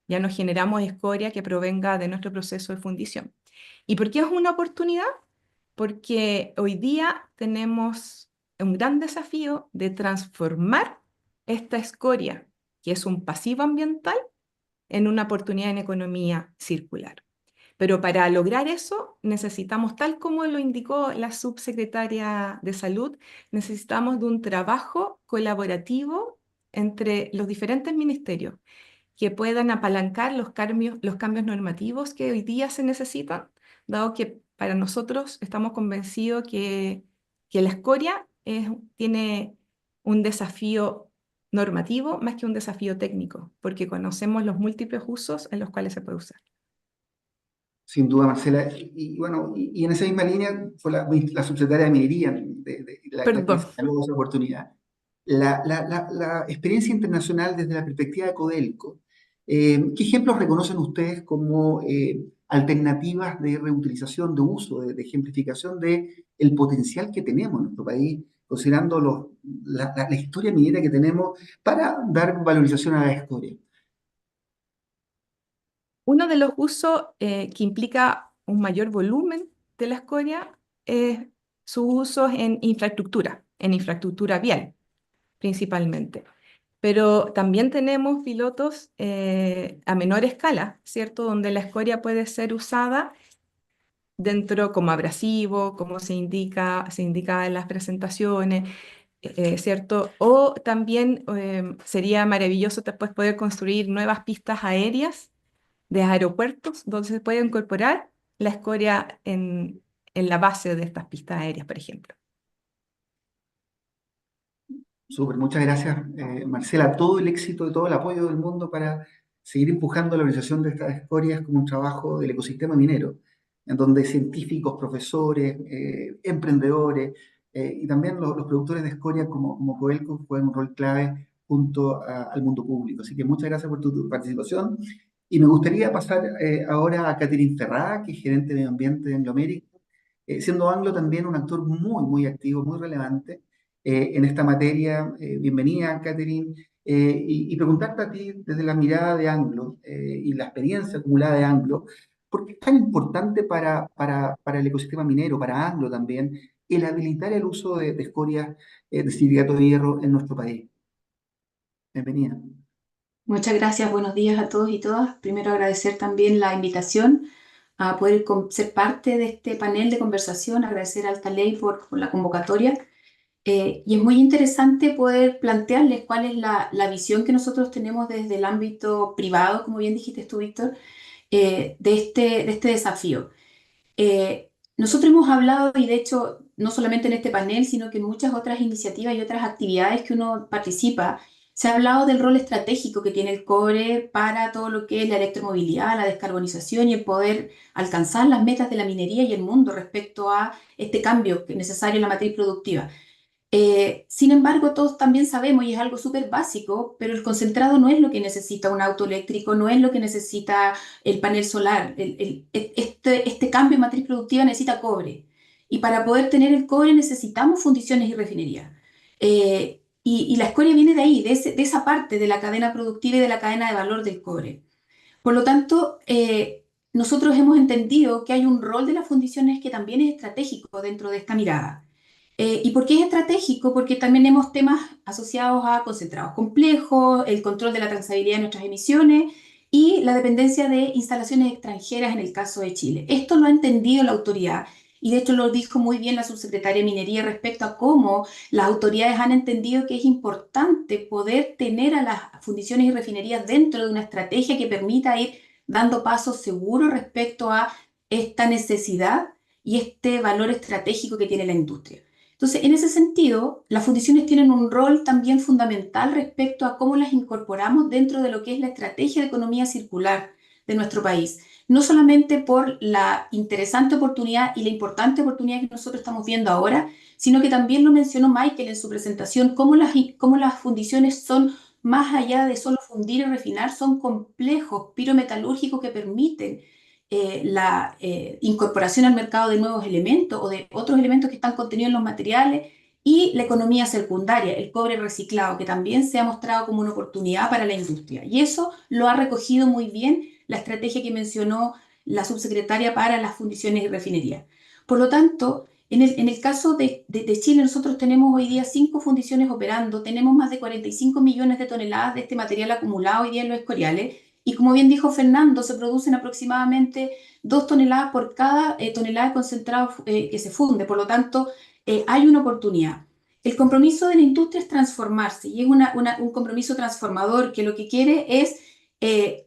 Ya nos generamos escoria que provenga de nuestro proceso de fundición. ¿Y por qué es una oportunidad? Porque hoy día tenemos un gran desafío de transformar esta escoria, que es un pasivo ambiental, en una oportunidad en economía circular. Pero para lograr eso necesitamos, tal como lo indicó la subsecretaria de Salud, necesitamos de un trabajo colaborativo entre los diferentes ministerios que puedan apalancar los cambios normativos que hoy día se necesitan, dado que para nosotros estamos convencidos que la escoria tiene un desafío normativo más que un desafío técnico, porque conocemos los múltiples usos en los cuales se puede usar. Sin duda, Marcela. Bueno, y en esa misma línea fue la subsecretaria de Minería la que señaló esa oportunidad. La experiencia internacional desde la perspectiva de Codelco, ¿qué ejemplos reconocen ustedes como alternativas de reutilización, de uso, de ejemplificación del potencial que tenemos en nuestro país, considerando la historia minera que tenemos para dar valorización a la escoria? Uno de los usos que implica un mayor volumen de la escoria es sus usos en infraestructura vial, principalmente. Pero también tenemos pilotos a menor escala, ¿cierto? Donde la escoria puede ser usada dentro como abrasivo, como se indica en las presentaciones, ¿cierto? O también sería maravilloso después poder construir nuevas pistas aéreas de aeropuertos donde se puede incorporar la escoria en la base de estas pistas aéreas, por ejemplo. Súper, muchas gracias, Marcela. Todo el éxito y todo el apoyo del mundo para seguir empujando la organización de estas escorias como un trabajo del ecosistema minero, en donde científicos, profesores, emprendedores y también los productores de escoria como Codelco juegan un rol clave junto al mundo público. Así que muchas gracias por tu participación. Y me gustaría pasar ahora a Catherine Ferrada, que es gerente de medio ambiente de Anglo American, siendo Anglo también un actor muy, muy activo, muy relevante en esta materia. Bienvenida, Catherine, y preguntarte a ti desde la mirada de Anglo y la experiencia acumulada de Anglo, ¿Por qué es tan importante para el ecosistema minero, para Anglo también, el habilitar el uso de escorias de silicato de hierro en nuestro país? Bienvenida. Muchas gracias, buenos días a todos y todas. Primero agradecer también la invitación a poder ser parte de este panel de conversación, agradecer a Altaley por la convocatoria. Y es muy interesante poder plantearles cuál es la visión que nosotros tenemos desde el ámbito privado, como bien dijiste tú, Víctor, de este desafío. Nosotros hemos hablado, y de hecho, no solamente en este panel, sino que en muchas otras iniciativas y otras actividades que uno participa, se ha hablado del rol estratégico que tiene el cobre para todo lo que es la electromovilidad, la descarbonización y el poder alcanzar las metas de la minería y el mundo respecto a este cambio que es necesario en la matriz productiva. Sin embargo, todos también sabemos, y es algo súper básico, pero el concentrado no es lo que necesita un auto eléctrico, no es lo que necesita el panel solar. Este cambio en matriz productiva necesita cobre. Y para poder tener el cobre necesitamos fundiciones y refinerías. Y la escoria viene de ahí, de esa parte de la cadena productiva y de la cadena de valor del cobre. Por lo tanto, nosotros hemos entendido que hay un rol de las fundiciones que también es estratégico dentro de esta mirada. ¿Y por qué es estratégico? Porque también tenemos temas asociados a concentrados complejos, el control de la trazabilidad de nuestras emisiones y la dependencia de instalaciones extranjeras en el caso de Chile. Esto lo ha entendido la autoridad y de hecho lo dijo muy bien la subsecretaria de Minería respecto a cómo las autoridades han entendido que es importante poder tener a las fundiciones y refinerías dentro de una estrategia que permita ir dando pasos seguros respecto a esta necesidad y este valor estratégico que tiene la industria. Entonces, en ese sentido, las fundiciones tienen un rol también fundamental respecto a cómo las incorporamos dentro de lo que es la estrategia de economía circular de nuestro país. No solamente por la interesante oportunidad y la importante oportunidad que nosotros estamos viendo ahora, sino que también lo mencionó Michael en su presentación, cómo las fundiciones son más allá de solo fundir y refinar, son complejos pirometalúrgicos que permiten la incorporación al mercado de nuevos elementos o de otros elementos que están contenidos en los materiales y la economía secundaria, el cobre reciclado, que también se ha mostrado como una oportunidad para la industria. Y eso lo ha recogido muy bien la estrategia que mencionó la subsecretaria para las fundiciones y refinerías. Por lo tanto, en el caso de Chile, nosotros tenemos hoy día 5 fundiciones operando, tenemos más de 45 millones de toneladas de este material acumulado hoy día en los escoriales, y como bien dijo Fernando, se producen aproximadamente 2 toneladas por cada tonelada de concentrado que se funde. Por lo tanto, hay una oportunidad. El compromiso de la industria es transformarse y es un compromiso transformador que lo que quiere es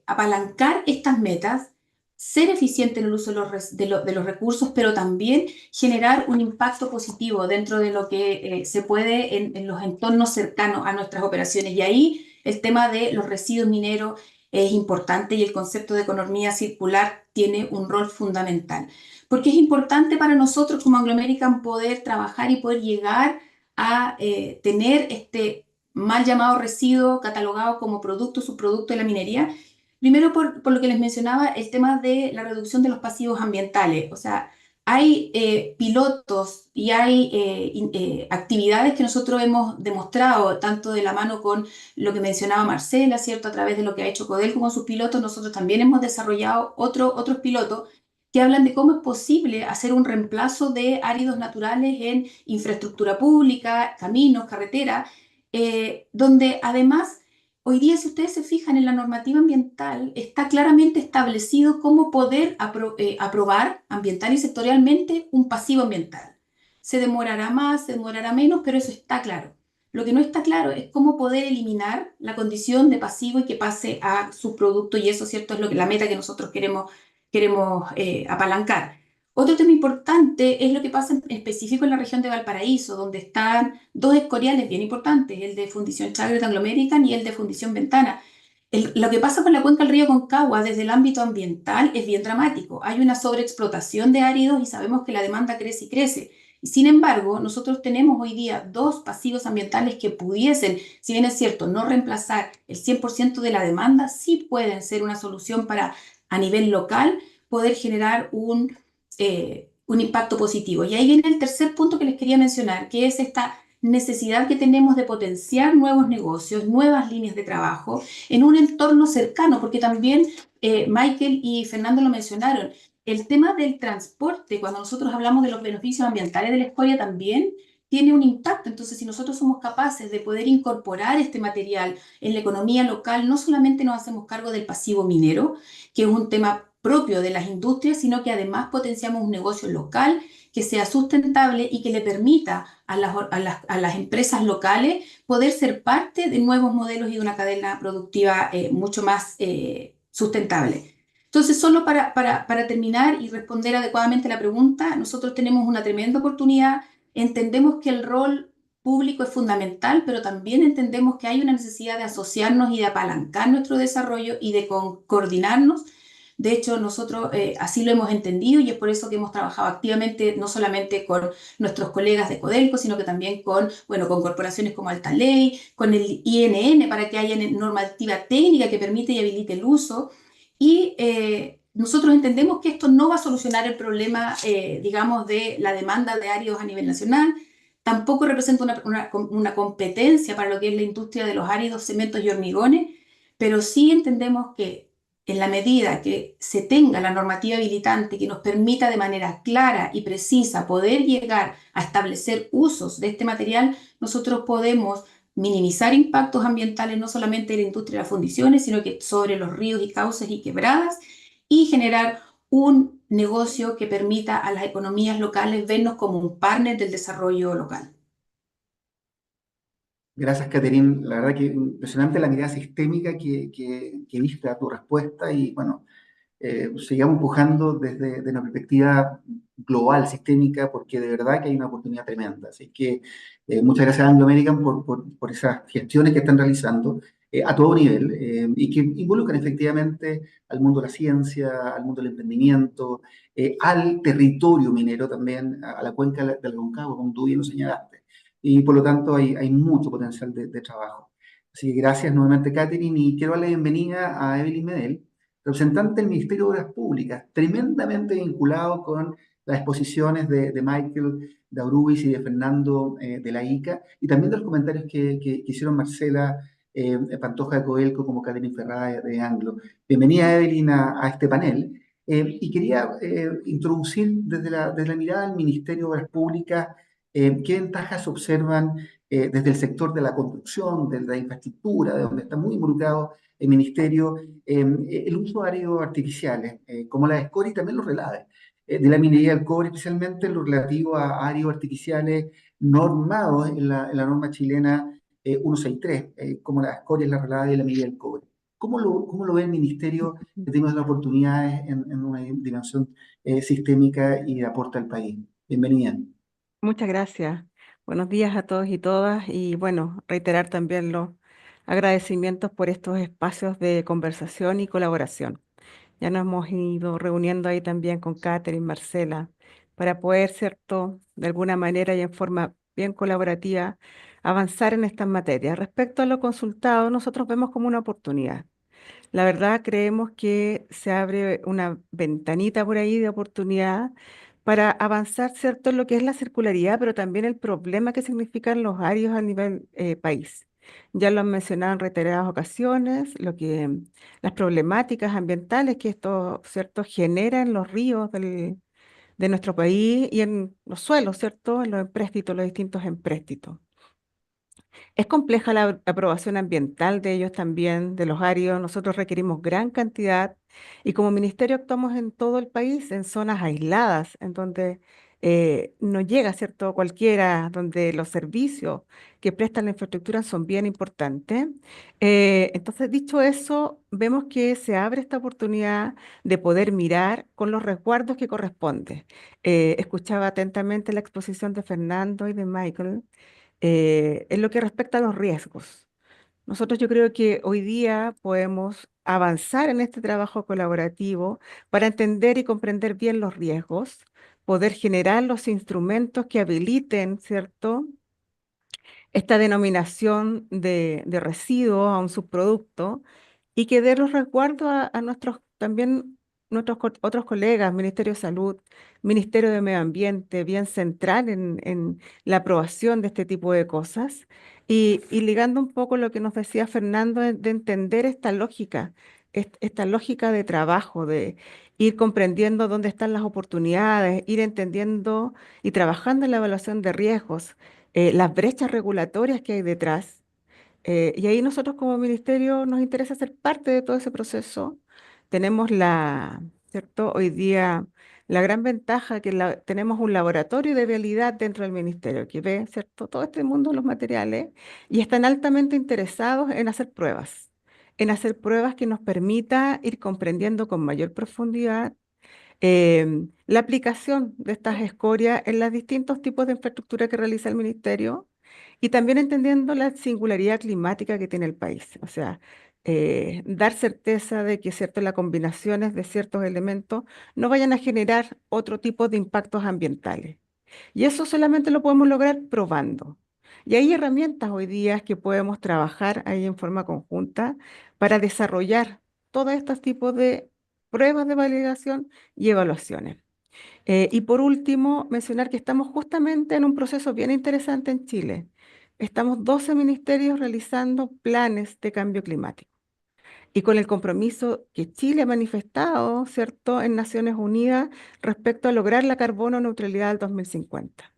apalancar estas metas, ser eficiente en el uso de los recursos, pero también generar un impacto positivo dentro de lo que se puede en los entornos cercanos a nuestras operaciones. Y ahí el tema de los residuos mineros es importante y el concepto de economía circular tiene un rol fundamental. Porque es importante para nosotros como Anglo American poder trabajar y poder llegar a tener este mal llamado residuo catalogado como producto, subproducto de la minería. Primero, por lo que les mencionaba, el tema de la reducción de los pasivos ambientales. O sea, hay pilotos y hay actividades que nosotros hemos demostrado, tanto de la mano con lo que mencionaba Marcela, ¿cierto? A través de lo que ha hecho Codelco con sus pilotos, nosotros también hemos desarrollado otros pilotos que hablan de cómo es posible hacer un reemplazo de áridos naturales en infraestructura pública, caminos, carreteras, donde además hoy día, si ustedes se fijan en la normativa ambiental, está claramente establecido cómo poder aprobar ambiental y sectorialmente un pasivo ambiental. Se demorará más, se demorará menos, pero eso está claro. Lo que no está claro es cómo poder eliminar la condición de pasivo y que pase a subproducto, y eso, ¿cierto?, es la meta que nosotros queremos apalancar. Otro tema importante es lo que pasa en específico en la región de Valparaíso, donde están 2 escoriales bien importantes, el de Fundición Chagres de Anglo American y el de Fundición Ventana. Lo que pasa con la cuenca del río Concagua desde el ámbito ambiental es bien dramático. Hay una sobreexplotación de áridos y sabemos que la demanda crece y crece. Y sin embargo, nosotros tenemos hoy día 2 pasivos ambientales que pudiesen, si bien es cierto, no reemplazar el 100% de la demanda, sí pueden ser una solución para, a nivel local, poder generar un impacto positivo. Y ahí viene el tercer punto que les quería mencionar, que es esta necesidad que tenemos de potenciar nuevos negocios, nuevas líneas de trabajo en un entorno cercano, porque también Michael y Fernando lo mencionaron, el tema del transporte, cuando nosotros hablamos de los beneficios ambientales de la escoria también tiene un impacto. Entonces, si nosotros somos capaces de poder incorporar este material en la economía local, no solamente nos hacemos cargo del pasivo minero, que es un tema propio de las industrias, sino que además potenciamos un negocio local que sea sustentable y que le permita a las empresas locales poder ser parte de nuevos modelos y de una cadena productiva mucho más sustentable. Entonces, solo para terminar y responder adecuadamente la pregunta, nosotros tenemos una tremenda oportunidad. Entendemos que el rol público es fundamental, pero también entendemos que hay una necesidad de asociarnos y de apalancar nuestro desarrollo y de coordinarnos. De hecho, nosotros así lo hemos entendido y es por eso que hemos trabajado activamente, no solamente con nuestros colegas de Codelco, sino que también con corporaciones como Altaley, con el INN, para que haya normativa técnica que permite y habilite el uso. Y nosotros entendemos que esto no va a solucionar el problema, digamos, de la demanda de áridos a nivel nacional. Tampoco representa una competencia para lo que es la industria de los áridos, cementos y hormigones, pero sí entendemos que en la medida que se tenga la normativa habilitante que nos permita de manera clara y precisa poder llegar a establecer usos de este material, nosotros podemos minimizar impactos ambientales no solamente de la industria de las fundiciones, sino que sobre los ríos y cauces y quebradas, y generar un negocio que permita a las economías locales vernos como un partner del desarrollo local. Gracias, Caterín. La verdad que impresionante la mirada sistémica que diste a tu respuesta y bueno, sigamos empujando desde una perspectiva global, sistémica, porque de verdad que hay una oportunidad tremenda. Así que muchas gracias a Anglo American por esas gestiones que están realizando a todo nivel y que involucran efectivamente al mundo de la ciencia, al mundo del emprendimiento, al territorio minero también, a la cuenca del Aconcagua, como tú bien lo señalaste. Y por lo tanto hay mucho potencial de trabajo. Así que gracias nuevamente, Catherine, y quiero darle la bienvenida a Evelyn Medel, representante del Ministerio de Obras Públicas, tremendamente vinculado con las exposiciones de Michael Daurubis y de Fernando de la ICA, y también de los comentarios que hicieron Marcela Pantoja de Codelco como Catherine Ferrada de Anglo. Bienvenida, Evelyn, a este panel. Y quería introducir desde la mirada del Ministerio de Obras Públicas qué ventajas observan desde el sector de la construcción, de la infraestructura, de donde está muy involucrado el Ministerio, el uso de áridos artificiales, como la escoria y también los relaves, de la minería del cobre, especialmente en lo relativo a áridos artificiales normados en la norma chilena 163, como la escoria, la relave y la minería del cobre. ¿Cómo lo ve el Ministerio que tiene las oportunidades en una dimensión sistémica y de aporte al país? Bienvenida. Muchas gracias. Buenos días a todos y todas y bueno, reiterar también los agradecimientos por estos espacios de conversación y colaboración. Ya nos hemos ido reuniendo ahí también con Catherine, Marcela, para poder, ¿cierto?, de alguna manera y en forma bien colaborativa, avanzar en estas materias. Respecto a lo consultado, nosotros vemos como una oportunidad. La verdad, creemos que se abre una ventanita por ahí de oportunidad para avanzar, ¿cierto?, en lo que es la circularidad, pero también el problema que significan los áreas a nivel país. Ya lo han mencionado en reiteradas ocasiones, las problemáticas ambientales que esto, ¿cierto?, genera en los ríos de nuestro país y en los suelos, ¿cierto?, en los empréstitos, los distintos empréstitos. Es compleja la aprobación ambiental de ellos también, de los áridos. Nosotros requerimos gran cantidad y como ministerio actuamos en todo el país, en zonas aisladas, en donde no llega, ¿cierto?, cualquiera, donde los servicios que prestan la infraestructura son bien importantes. Entonces, dicho eso, vemos que se abre esta oportunidad de poder mirar con los resguardos que corresponde. Escuchaba atentamente la exposición de Fernando y de Michael en lo que respecta a los riesgos. Nosotros yo creo que hoy día podemos avanzar en este trabajo colaborativo para entender y comprender bien los riesgos, poder generar los instrumentos que habiliten, ¿cierto?, esta denominación de residuo a un subproducto y que dé los resguardos a nuestros también otros colegas, Ministerio de Salud, Ministerio de Medio Ambiente, bien central en la aprobación de este tipo de cosas. Y ligando un poco lo que nos decía Fernando, de entender esta lógica, esta lógica de trabajo, de ir comprendiendo dónde están las oportunidades, ir entendiendo y trabajando en la evaluación de riesgos, las brechas regulatorias que hay detrás. Y ahí nosotros como ministerio nos interesa ser parte de todo ese proceso. Tenemos ¿cierto? Hoy día la gran ventaja que tenemos un laboratorio de vialidad dentro del ministerio que ve, ¿cierto? Todo este mundo de los materiales y están altamente interesados en hacer pruebas que nos permita ir comprendiendo con mayor profundidad la aplicación de estas escorias en los distintos tipos de infraestructura que realiza el ministerio y también entendiendo la singularidad climática que tiene el país. O sea, dar certeza de que cierto, las combinaciones de ciertos elementos no vayan a generar otro tipo de impactos ambientales. Y eso solamente lo podemos lograr probando. Y hay herramientas hoy día que podemos trabajar ahí en forma conjunta para desarrollar todos estos tipos de pruebas de validación y evaluaciones. Y por último, mencionar que estamos justamente en un proceso bien interesante en Chile. Estamos 12 ministerios realizando planes de cambio climático y con el compromiso que Chile ha manifestado, ¿cierto?, en Naciones Unidas respecto a lograr la carbono neutralidad al 2050.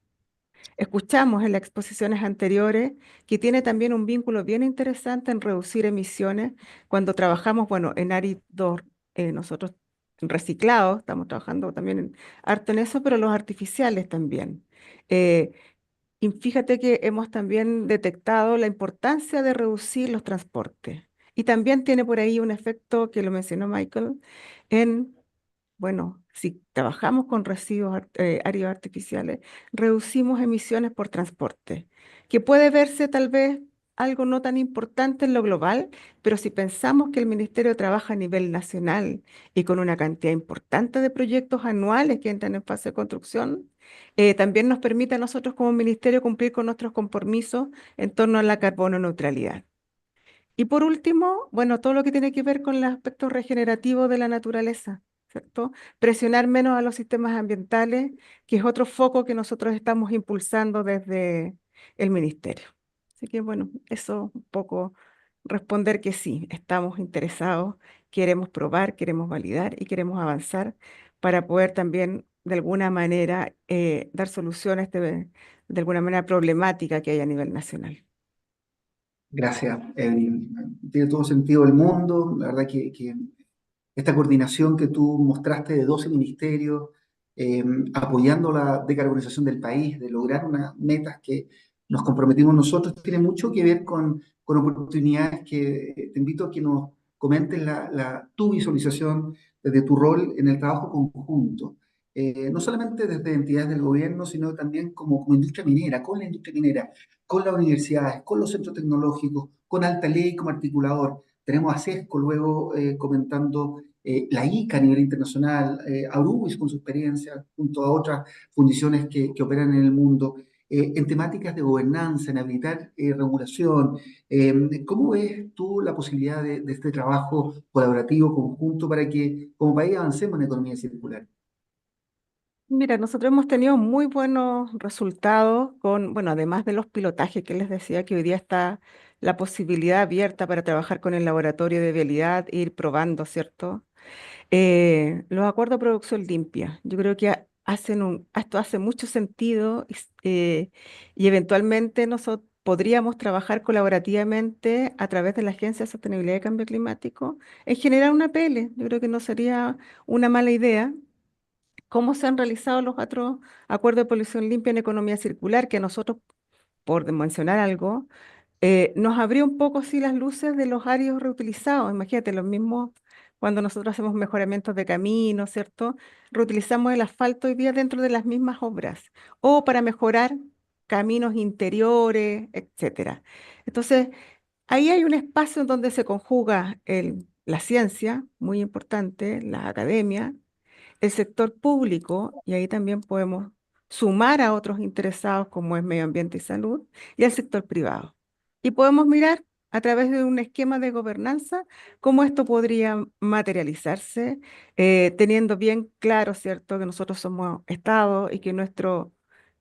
Escuchamos en las exposiciones anteriores que tiene también un vínculo bien interesante en reducir emisiones cuando trabajamos, bueno, en áridos, nosotros reciclados, estamos trabajando también harto en eso, pero los artificiales también. Eh, y fíjate que hemos también detectado la importancia de reducir los transportes. Y también tiene por ahí un efecto que lo mencionó Michael en bueno, si trabajamos con residuos áridos artificiales, reducimos emisiones por transporte, que puede verse tal vez algo no tan importante en lo global, pero si pensamos que el ministerio trabaja a nivel nacional y con una cantidad importante de proyectos anuales que entran en fase de construcción, también nos permite a nosotros como ministerio cumplir con nuestros compromisos en torno a la carbono neutralidad. Y por último, bueno, todo lo que tiene que ver con el aspecto regenerativo de la naturaleza, ¿cierto? Presionar menos a los sistemas ambientales, que es otro foco que nosotros estamos impulsando desde el ministerio. Así que bueno, eso un poco responder que sí, estamos interesados, queremos probar, queremos validar y queremos avanzar para poder también de alguna manera dar soluciones de alguna manera problemática que hay a nivel nacional. Gracias, Evelyn. Tiene todo sentido el mundo. La verdad que esta coordinación que tú mostraste de 12 ministerios, apoyando la decarbonización del país, de lograr unas metas que nos comprometimos nosotros, tiene mucho que ver con oportunidades que te invito a que nos comentes tu visualización desde tu rol en el trabajo conjunto. No solamente desde entidades del gobierno, sino también como industria minera, con la industria minera, con las universidades, con los centros tecnológicos, con Alta Ley como articulador. Tenemos a CESCO luego comentando la ICA a nivel internacional, Aurubis con su experiencia, junto a otras fundiciones que operan en el mundo, en temáticas de gobernanza, en habilitar regulación. ¿Cómo ves tú la posibilidad de este trabajo colaborativo conjunto para que como país avancemos en economía circular? Mira, nosotros hemos tenido muy buenos resultados con, bueno, además de los pilotajes que les decía, que hoy día está la posibilidad abierta para trabajar con el laboratorio de vialidad, e ir probando, ¿cierto? Los acuerdos de producción limpia, yo creo que esto hace mucho sentido y eventualmente nosotros podríamos trabajar colaborativamente a través de la Agencia de Sostenibilidad y Cambio Climático en generar una PL. Yo creo que no sería una mala idea. ¿Cómo se han realizado los otros acuerdos de polución limpia en economía circular? Que a nosotros, por mencionar algo, nos abrió un poco así las luces de los áreas reutilizados. Imagínate, los mismos, cuando nosotros hacemos mejoramientos de caminos, ¿cierto? Reutilizamos el asfalto hoy día dentro de las mismas obras o para mejorar caminos interiores, etcétera. Entonces, ahí hay un espacio en donde se conjuga la ciencia, muy importante, la academia, el sector público, y ahí también podemos sumar a otros interesados como es medio ambiente y salud, y el sector privado. Y podemos mirar a través de un esquema de gobernanza, cómo esto podría materializarse, teniendo bien claro, ¿cierto?, que nosotros somos Estado y que nuestra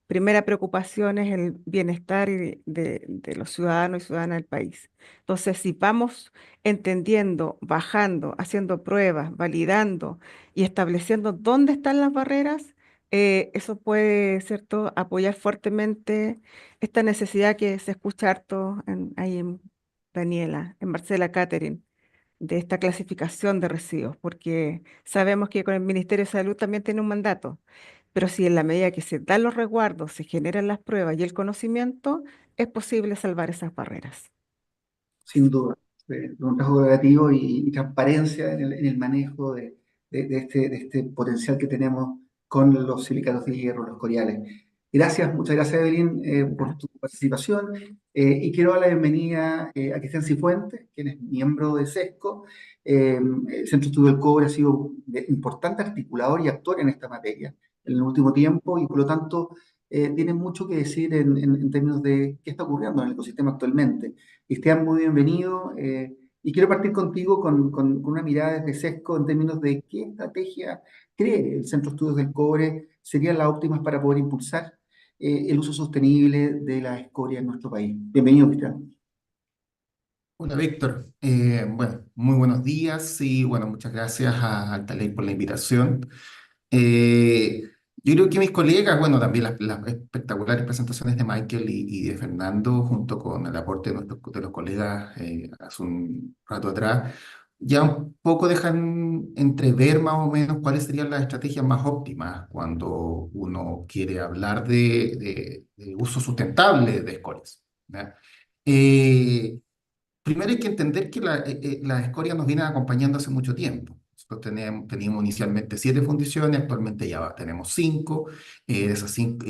primera preocupación es el bienestar de los ciudadanos y ciudadanas del país. Entonces, si vamos entendiendo, bajando, haciendo pruebas, validando y estableciendo dónde están las barreras, eso puede, ¿cierto?, apoyar fuertemente esta necesidad que se escucha harto ahí en Daniela, en Marcela Catherine, de esta clasificación de residuos, porque sabemos que con el Ministerio de Salud también tiene un mandato, pero si en la medida que se dan los resguardos, se generan las pruebas y el conocimiento, es posible salvar esas barreras. Sin duda, de un trabajo negativo y transparencia en el manejo de este potencial que tenemos con los silicatos de hierro, los coriales. Gracias, muchas gracias, Evelyn, por tu participación. Y quiero dar la bienvenida a Cristian Cifuentes, quien es miembro de SESCO. El Centro de Estudio del Cobre ha sido un importante articulador y actor en esta materia en el último tiempo y por lo tanto tiene mucho que decir en términos de qué está ocurriendo en el ecosistema actualmente. Cristian, muy bienvenido. Y quiero partir contigo con una mirada desde SESCO en términos de qué estrategia cree el Centro de Estudios del Cobre serían las óptimas para poder impulsar el uso sostenible de la escoria en nuestro país. Bienvenido, Cristian. Hola, Víctor. Bueno, muy buenos días y bueno, muchas gracias a Altaley por la invitación. Yo creo que mis colegas, bueno, también las espectaculares presentaciones de Michael y de Fernando, junto con el aporte de los colegas hace un rato atrás, ya un poco dejan entrever más o menos cuáles serían las estrategias más óptimas cuando uno quiere hablar de uso sustentable de escorias, ¿ya? Primero hay que entender que las escorias nos vienen acompañando hace mucho tiempo. Nosotros teníamos inicialmente 7 fundiciones, actualmente ya tenemos 5. De esas 5,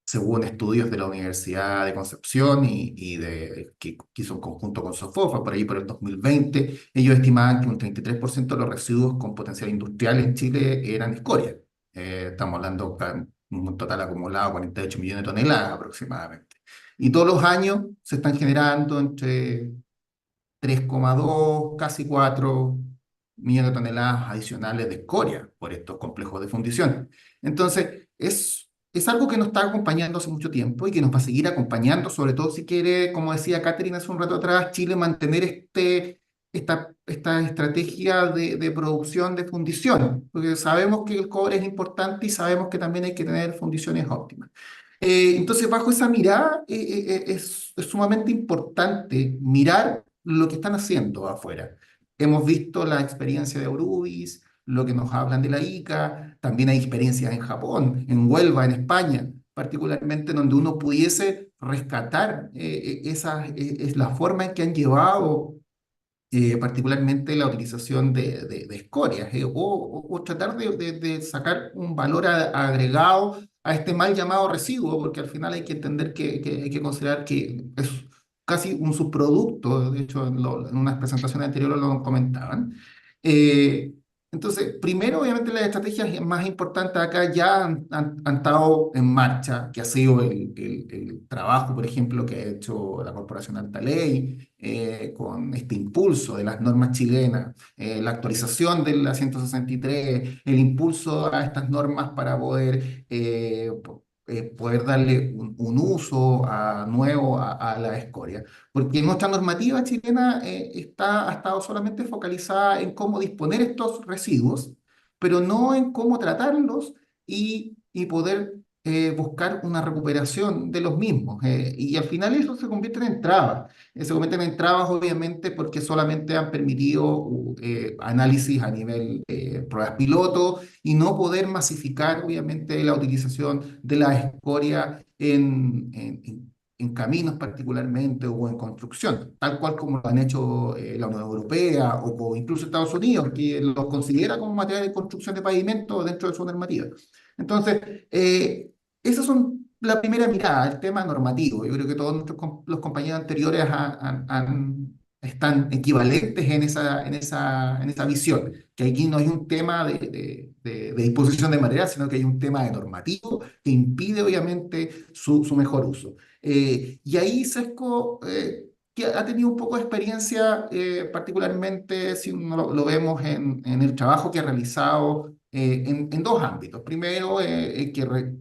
según estudios de la Universidad de Concepción que hizo un conjunto con Sofofa, por ahí por el 2020, ellos estimaban que un 33% de los residuos con potencial industrial en Chile eran escorias. Estamos hablando de un total acumulado de 48 millones de toneladas aproximadamente. Y todos los años se están generando entre 3,2, casi 4 millones de toneladas adicionales de escoria por estos complejos de fundición. Entonces, es algo que nos está acompañando hace mucho tiempo y que nos va a seguir acompañando, sobre todo si quiere, como decía Catherine hace un rato atrás, Chile mantener esta estrategia de producción de fundición, porque sabemos que el cobre es importante y sabemos que también hay que tener fundiciones óptimas. Entonces, bajo esa mirada, es sumamente importante mirar lo que están haciendo afuera. Hemos visto la experiencia de Aurubis, lo que nos hablan de la ICA, también hay experiencias en Japón, en Huelva, en España, particularmente donde uno pudiese rescatar es la forma en que han llevado particularmente la utilización de escorias, o tratar de sacar un valor agregado a este mal llamado residuo, porque al final hay que entender que hay que considerar que es casi un subproducto. De hecho, en unas presentaciones anteriores lo comentaban. Entonces, primero, obviamente, las estrategias más importantes acá ya han estado en marcha, que ha sido el trabajo, por ejemplo, que ha hecho la Corporación Altaley con este impulso de las normas chilenas, la actualización de la 163, el impulso a estas normas para poder darle un uso nuevo a la escoria. Porque nuestra normativa chilena ha estado solamente focalizada en cómo disponer estos residuos, pero no en cómo tratarlos y poder buscar una recuperación de los mismos. Y al final eso se convierte en trabas. Se convierten en trabas, obviamente, porque solamente han permitido análisis a nivel pruebas piloto y no poder masificar, obviamente, la utilización de la escoria en caminos particularmente o en construcción, tal cual como lo han hecho la Unión Europea o incluso Estados Unidos, que los considera como material de construcción de pavimento dentro de su normativa. Entonces, esas son la primera mirada, el tema normativo. Yo creo que todos los compañeros anteriores están equivalentes en esa visión, que aquí no hay un tema de disposición de material, sino que hay un tema de normativo que impide obviamente su mejor uso. Y ahí SESCO que ha tenido un poco de experiencia, particularmente si uno lo vemos en el trabajo que ha realizado en dos ámbitos. Primero,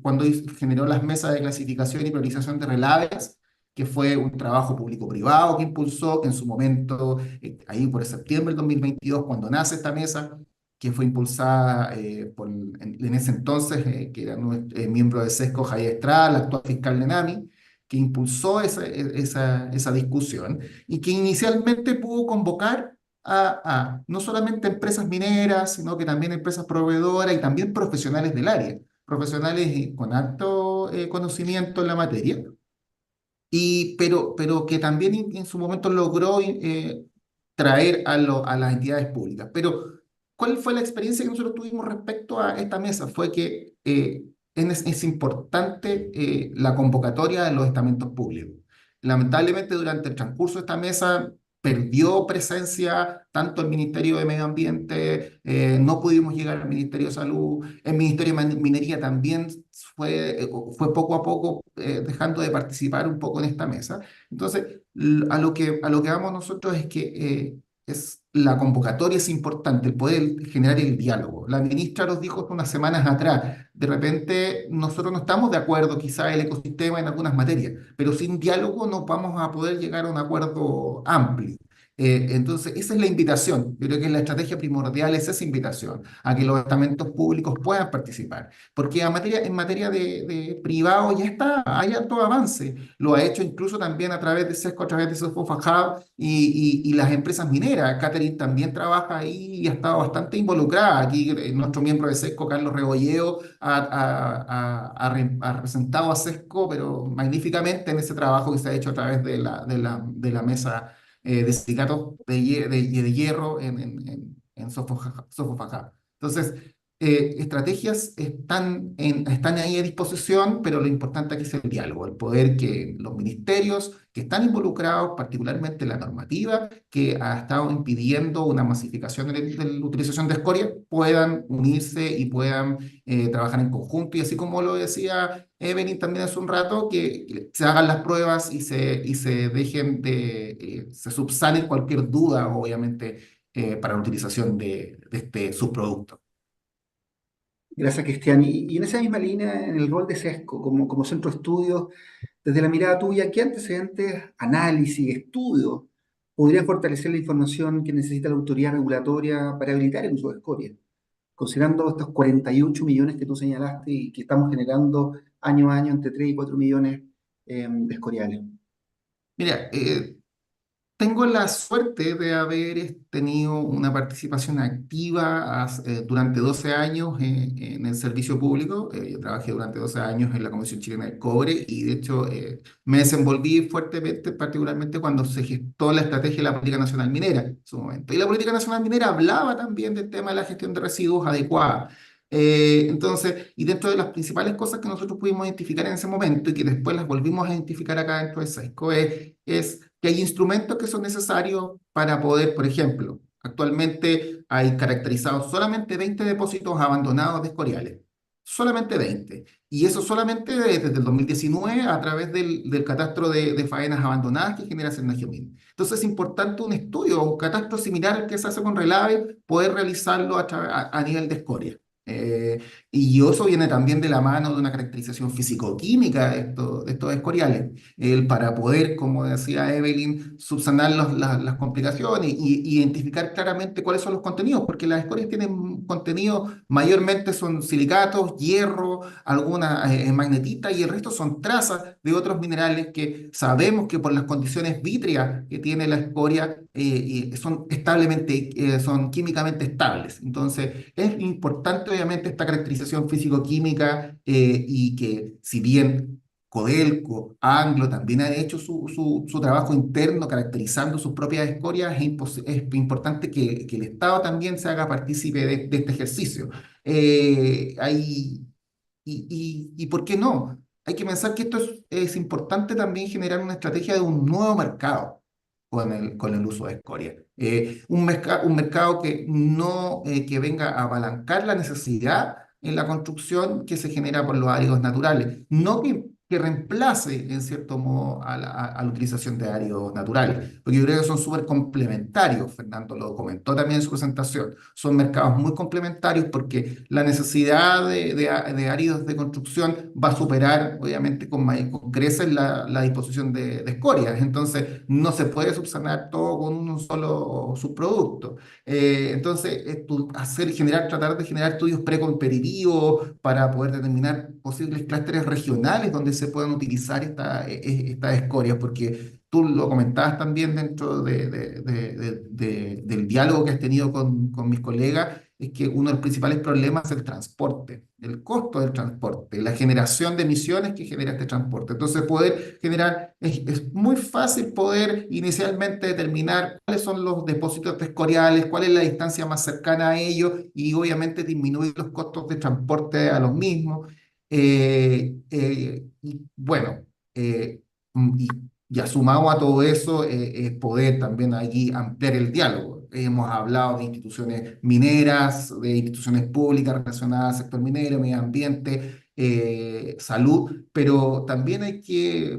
cuando generó las mesas de clasificación y priorización de relaves, que fue un trabajo público-privado que impulsó, que en su momento, ahí por septiembre del 2022, cuando nace esta mesa, que fue impulsada en ese entonces, que era miembro de SESCO, Javier Estrada, el actual fiscal de NAMI, que impulsó esa discusión y que inicialmente pudo convocar a no solamente empresas mineras, sino que también empresas proveedoras y también profesionales del área, profesionales con alto conocimiento en la materia, pero que también en su momento logró traer a las entidades públicas. Pero, ¿cuál fue la experiencia que nosotros tuvimos respecto a esta mesa? Fue que es importante la convocatoria de los estamentos públicos. Lamentablemente, durante el transcurso de esta mesa perdió presencia tanto el Ministerio de Medio Ambiente, no pudimos llegar al Ministerio de Salud, el Ministerio de Minería también fue poco a poco dejando de participar un poco en esta mesa. Entonces, a lo que vamos nosotros es que la convocatoria es importante, el poder generar el diálogo. La ministra nos dijo unas semanas atrás, de repente nosotros no estamos de acuerdo quizá el ecosistema en algunas materias, pero sin diálogo no vamos a poder llegar a un acuerdo amplio. Entonces, esa es la invitación. Yo creo que la estrategia primordial es esa invitación, a que los estamentos públicos puedan participar. Porque en materia de privado ya está, hay alto avance. Lo ha hecho incluso también a través de SESCO, a través de Sofojab y las empresas mineras. Catherine también trabaja ahí y ha estado bastante involucrada. Aquí nuestro miembro de SESCO, Carlos Rebolleo, ha representado a SESCO, pero magníficamente en ese trabajo que se ha hecho a través de la mesa de sindicatos de hierro en Sofofajá. Entonces, estrategias están ahí a disposición, pero lo importante aquí es el diálogo, el poder que los ministerios que están involucrados, particularmente la normativa que ha estado impidiendo una masificación de la utilización de escoria, puedan unirse y puedan trabajar en conjunto. Y así como lo decía Evelyn también hace un rato, que se hagan las pruebas y se dejen se subsane cualquier duda, obviamente, para la utilización de este subproducto. Gracias, Cristian. Y en esa misma línea, en el rol de SESCO, como centro de estudios, desde la mirada tuya, ¿qué antecedentes, análisis, estudios podrían fortalecer la información que necesita la autoridad regulatoria para habilitar el uso de escoria? Considerando estos 48 millones que tú señalaste y que estamos generando año a año entre 3 y 4 millones de escoriales. Mira, tengo la suerte de haber tenido una participación activa durante 12 años en el servicio público. Yo trabajé durante 12 años en la Comisión Chilena del Cobre y de hecho me desenvolví fuertemente, particularmente cuando se gestó la estrategia de la Política Nacional Minera en su momento. Y la Política Nacional Minera hablaba también del tema de la gestión de residuos adecuada. Entonces, y dentro de las principales cosas que nosotros pudimos identificar en ese momento y que después las volvimos a identificar acá dentro de SESCO es que hay instrumentos que son necesarios para poder, por ejemplo, actualmente hay caracterizados solamente 20 depósitos abandonados de escoriales, solamente 20, y eso solamente desde el 2019 a través del catastro de faenas abandonadas que genera Cernagiomín. Entonces es importante un estudio, un catastro similar al que se hace con Relave, poder realizarlo a nivel de escoria. Y eso viene también de la mano de una caracterización físico-química de estos escoriales, para poder, como decía Evelyn, subsanar las complicaciones y identificar claramente cuáles son los contenidos, porque las escorias tienen contenidos, mayormente son silicatos, hierro, alguna magnetita, y el resto son trazas de otros minerales que sabemos que por las condiciones vítreas que tiene la escoria son químicamente estables. Entonces es importante obviamente esta caracterización físico-química, y que si bien Codelco, Anglo también han hecho su trabajo interno caracterizando sus propias escorias, es importante que el Estado también se haga partícipe de este ejercicio. ¿Y por qué no? Hay que pensar que esto es importante también generar una estrategia de un nuevo mercado con el uso de escoria. Un mercado que venga a apalancar la necesidad en la construcción que se genera por los áridos naturales, no que que reemplace, en cierto modo, a la utilización de áridos naturales, porque yo creo que son súper complementarios. Fernando lo comentó también en su presentación. Son mercados muy complementarios porque la necesidad de áridos de construcción va a superar, obviamente, con creces la disposición de escorias. Entonces, no se puede subsanar todo con un solo subproducto. Entonces, tratar de generar estudios precompetitivos para poder determinar posibles clústeres regionales donde se puedan utilizar estas escorias, porque tú lo comentabas también dentro del diálogo que has tenido con mis colegas, es que uno de los principales problemas es el transporte, el costo del transporte, la generación de emisiones que genera este transporte. Entonces, es muy fácil poder inicialmente determinar cuáles son los depósitos escoriales, cuál es la distancia más cercana a ellos y obviamente disminuir los costos de transporte a los mismos. Y bueno, y ya sumado a todo eso, es poder también allí ampliar el diálogo. Hemos hablado de instituciones mineras, de instituciones públicas relacionadas al sector minero, medio ambiente, salud, pero también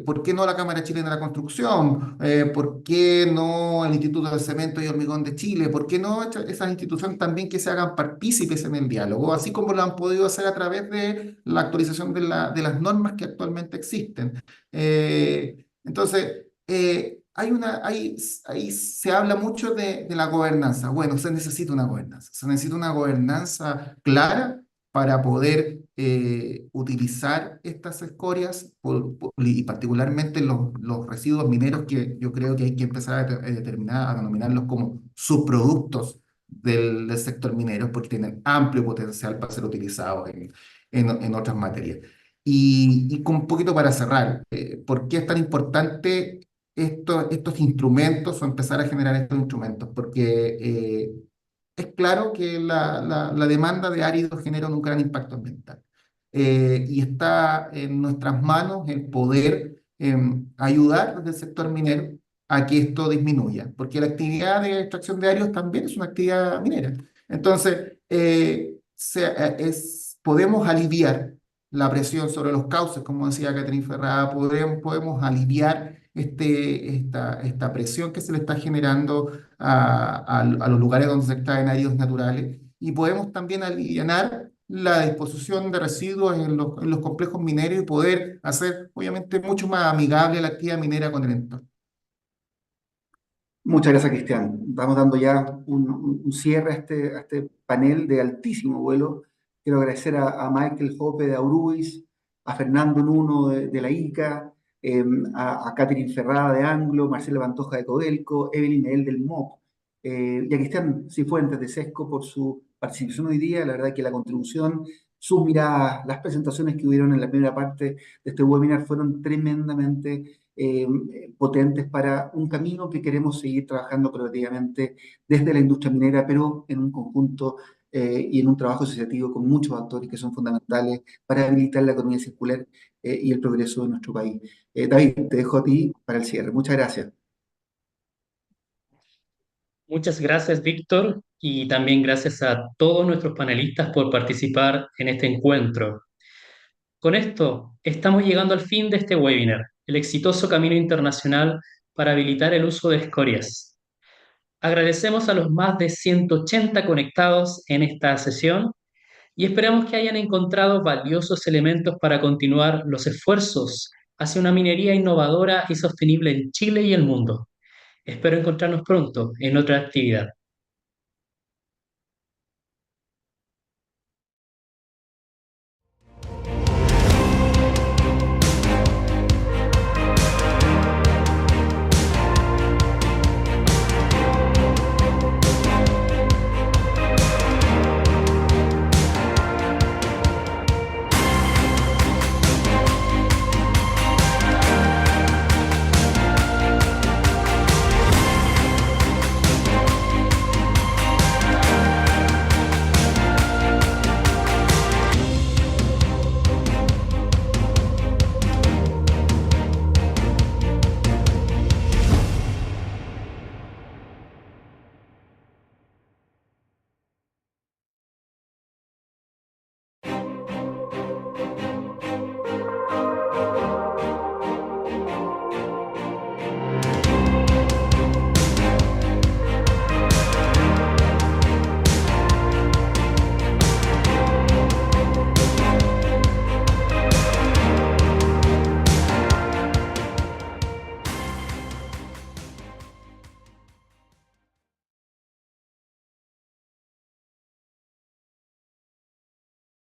¿por qué no la Cámara Chilena de la Construcción? ¿Por qué no el Instituto del Cemento y Hormigón de Chile? ¿Por qué no esas instituciones también que se hagan partícipes en el diálogo, así como lo han podido hacer a través de la actualización de las normas que actualmente existen? Entonces, ahí se habla mucho de la gobernanza. Bueno, se necesita una gobernanza clara para poder utilizar estas escorias y particularmente los residuos mineros, que yo creo que hay que empezar a denominarlos como subproductos del sector minero, porque tienen amplio potencial para ser utilizados en otras materias. Y con un poquito para cerrar, ¿por qué es tan importante estos instrumentos o empezar a generar estos instrumentos? Porque es claro que la demanda de áridos genera un gran impacto ambiental. Y está en nuestras manos el poder ayudar desde el sector minero a que esto disminuya, porque la actividad de extracción de áridos también es una actividad minera. Entonces, podemos aliviar la presión sobre los cauces, como decía Catherine Ferrada, podemos aliviar esta presión que se le está generando a los lugares donde se extraen áridos naturales, y podemos también aliviar la disposición de residuos en los complejos mineros y poder hacer, obviamente, mucho más amigable la actividad minera con el entorno. Muchas gracias, Cristian. Vamos dando ya un cierre a este panel de altísimo vuelo. Quiero agradecer a Michael Hoppe de Aurubis, a Fernando Nuno de la ICA, a Catherine Ferrada de Anglo, Marcela Pantoja de Codelco, Evelyn Mel del MOP, y a Cristian Cifuentes de SESCO por su participación hoy día. La verdad que la contribución, sus miradas, las presentaciones que hubieron en la primera parte de este webinar fueron tremendamente potentes para un camino que queremos seguir trabajando progresivamente desde la industria minera, pero en un conjunto y en un trabajo asociativo con muchos actores que son fundamentales para habilitar la economía circular y el progreso de nuestro país. David, te dejo a ti para el cierre. Muchas gracias. Muchas gracias, Víctor, y también gracias a todos nuestros panelistas por participar en este encuentro. Con esto, estamos llegando al fin de este webinar, el exitoso camino internacional para habilitar el uso de escorias. Agradecemos a los más de 180 conectados en esta sesión y esperamos que hayan encontrado valiosos elementos para continuar los esfuerzos hacia una minería innovadora y sostenible en Chile y el mundo. Espero encontrarnos pronto en otra actividad.